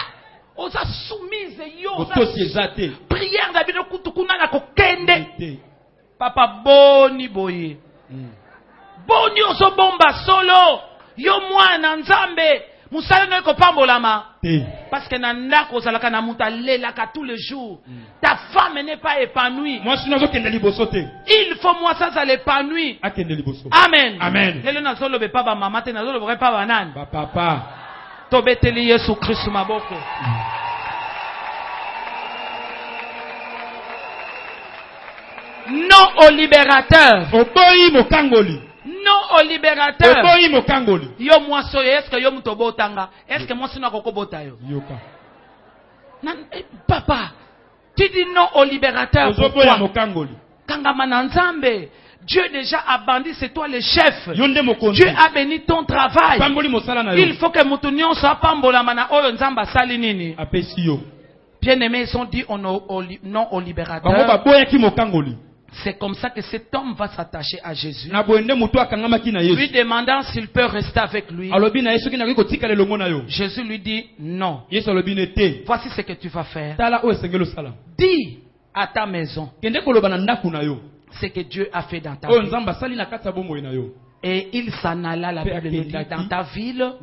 Oza soumise yo. Prière na bino kutu kuna na kokende. Papa boni boye. Boni ozo bomba solo. Yo mwana nzambe. Musala no ko pambolama. Parce que na ndako ozalaka na muta lelaka tous les jours. Ta femme n'est pas épanouie. Il faut moi ça l'épanouir. Amen. Amen. Lelo na zolo be papa mama te na zolo be papa nani. Papa. Tobeteli Yesu Kristo maboko. Non au libérateur. Oboyi mokangoli. Non au libérateur. Oboyi mokangoli. Yo moi so est-ce que yo mutobotanga? Est-ce que moi sino kokobota yo? Yoka. Papa, tu dis non au libérateur. Pourquoi? Mokangoli. Kangama na nzambe. Dieu déjà a bandit, c'est toi le chef. Dieu a béni ton travail. Il faut que moutounion soit pambola mana oyo nzamba sali nini. Bien-aimés, ils ont dit non au libérateur. C'est comme ça que cet homme va s'attacher à Jésus. Lui demandant s'il peut rester avec lui. Jésus lui dit non. Voici ce que tu vas faire. Dis à ta maison ce que Dieu a fait dans ta vie. Et il s'en alla, la Bible dit, dans ta ville,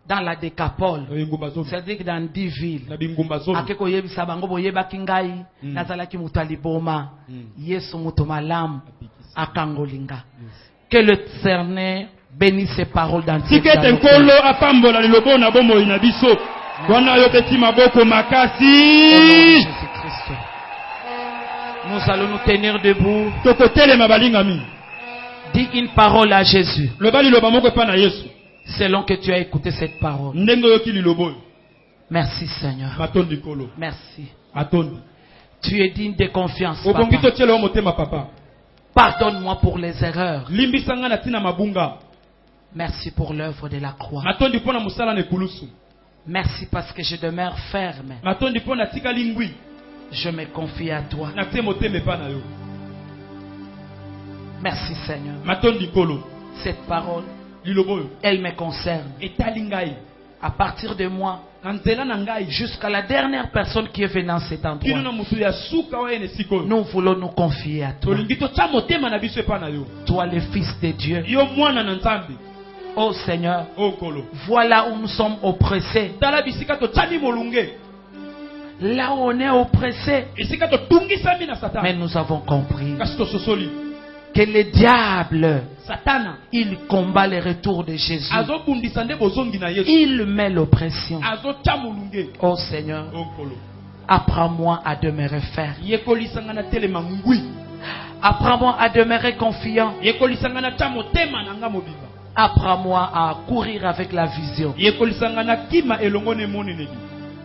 dans la Décapole, c'est-à-dire dans 10 villes. Akeko yebisa bango boyeba kingai, nazalaki mutaliboma, Yesu mutomalam, akangolinga. Que le Seigneur bénisse ses paroles dans tes Nous allons nous tenir debout. Dis une parole à Jésus. Selon que tu as écouté cette parole. Merci Seigneur. Merci. Tu es digne de confiance, Papa. Pardonne-moi pour les erreurs. Merci pour l'œuvre de la croix. Merci parce que je demeure ferme. Je me confie à toi. Merci Seigneur. Cette parole, elle me concerne. À partir de moi, jusqu'à la dernière personne qui est venue dans cet endroit, nous voulons nous confier à toi. Toi le Fils de Dieu. Oh Seigneur, voilà où nous sommes oppressés. Là où on est oppressé, mais nous avons compris que le diable, il combat le retour de Jésus. Il met l'oppression. Oh Seigneur, apprends-moi à demeurer ferme. Apprends-moi à demeurer confiant. Apprends-moi à courir avec la vision.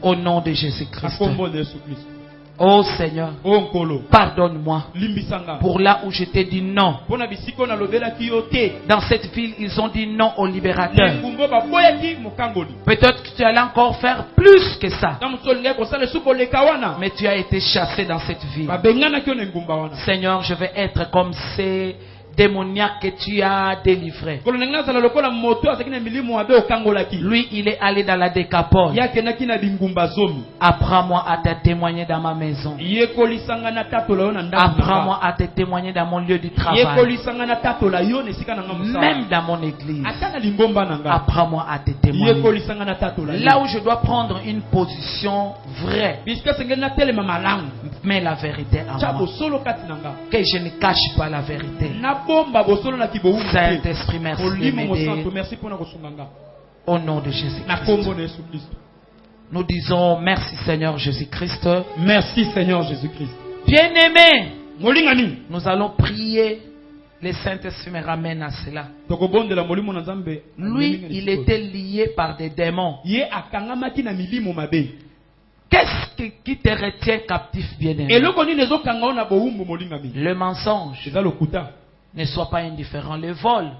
Au nom de Jésus-Christ. Oh Seigneur, pardonne-moi pour là où je t'ai dit non. Dans cette ville, ils ont dit non au libérateur. Peut-être que tu allais encore faire plus que ça. Mais tu as été chassé dans cette ville. Seigneur, je vais être comme ces démoniaque que tu as délivré. Lui, il est allé dans la décapole. Apprends-moi à te témoigner dans ma maison. Apprends-moi à te témoigner dans mon lieu du travail. Même dans mon église. Apprends-moi à te témoigner. Là où je dois prendre une position vraie. Mais la vérité en moi. Que je ne cache pas la vérité. Saint-Esprit, merci de m'aider. Au nom de Jésus-Christ. Nous disons merci Seigneur Jésus-Christ. Merci Seigneur Jésus-Christ. Bien-aimé, nous allons prier. Le Saint-Esprit me ramène à cela. Lui, il était lié par des démons. Qu'est-ce qui te retient captif, bien-aimé? Le mensonge. Ne sois pas indifférent. Le vol.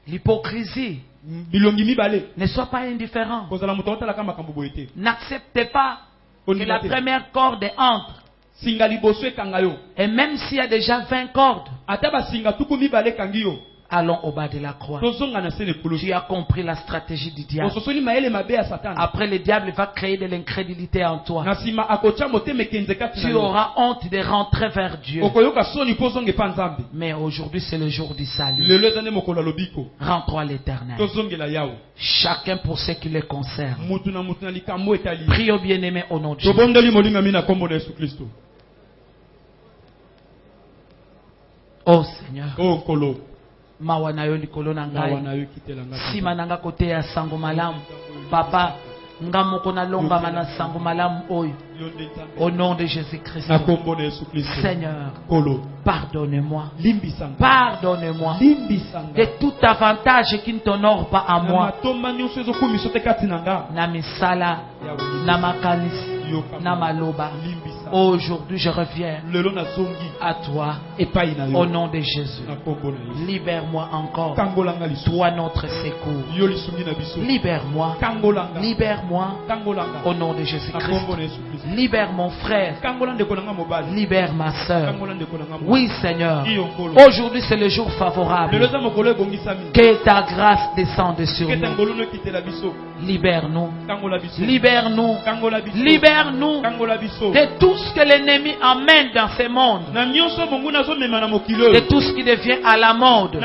L'hypocrisie. Ne sois pas indifférent. N'acceptez pas que la première corde entre. Et même s'il y a déjà 20 cordes, allons au bas de la croix. Tu as compris la stratégie du diable. Après, le diable va créer de l'incrédulité en toi. Tu auras honte de rentrer vers Dieu. Mais aujourd'hui, c'est le jour du salut. Rentre à l'Éternel. Chacun pour ce qui le concerne. Prie au bien-aimé au nom de Jésus. Oh Seigneur. Mawanayo likolo na ngai sima nanga kote ya sango malamu papa ngamoko na lomba mana sango malamu oyo au nom de Jésus-Christ. Seigneur, pardonne-moi de tout avantage qui ne t'honore pas à moi na misala na makanisi na maloba. Aujourd'hui, je reviens à toi au nom de Jésus. Libère-moi encore. Toi, notre secours. Libère-moi. Libère-moi au nom de Jésus-Christ. Libère mon frère. Libère ma soeur. Oui, Seigneur. Aujourd'hui, c'est le jour favorable. Que ta grâce descende sur nous. Libère-nous. Libère-nous. Libère-nous de tout ce que l'ennemi amène dans ce monde. De tout ce qui devient à la mode.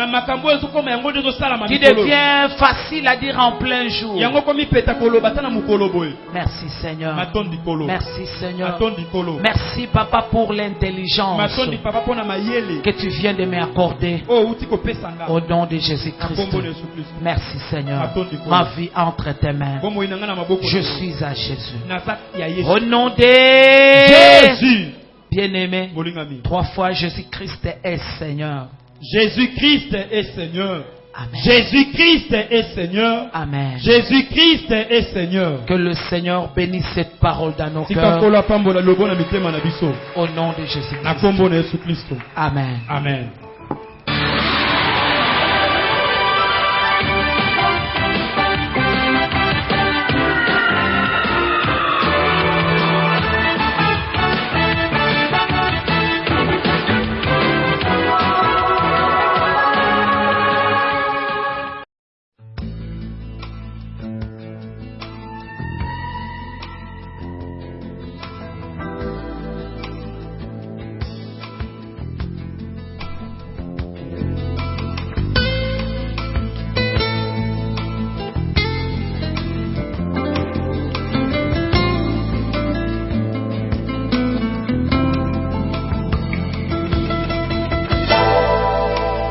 Qui devient facile à dire en plein jour. Merci Seigneur. Merci Seigneur. Merci Papa pour l'intelligence que tu viens de m'accorder. Au nom de Jésus-Christ. Merci Seigneur. Ma vie entre tes mains. Je suis à Jésus. Au nom de Jésus. Bien-aimé, 3 fois Jésus-Christ est Seigneur. Jésus-Christ est Seigneur. Amen. Jésus-Christ est Seigneur. Amen. Jésus-Christ est Seigneur. Que le Seigneur bénisse cette parole dans nos cœurs. Au nom de Jésus-Christ. Amen. Amen.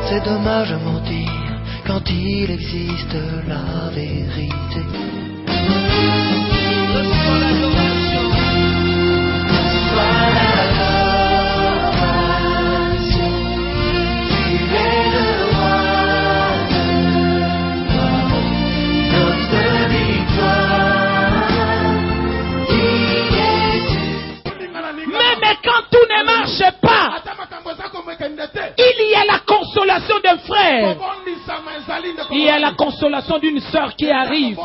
C'est dommage de mentir quand il existe la vérité. Reçois l'adoration. Reçois l'adoration. Tu es le roi de gloire, notre victoire. Qui es-tu? Même quand tout ne marche pas, il y a la consolation d'un frère. Il y a la consolation d'une sœur qui arrive.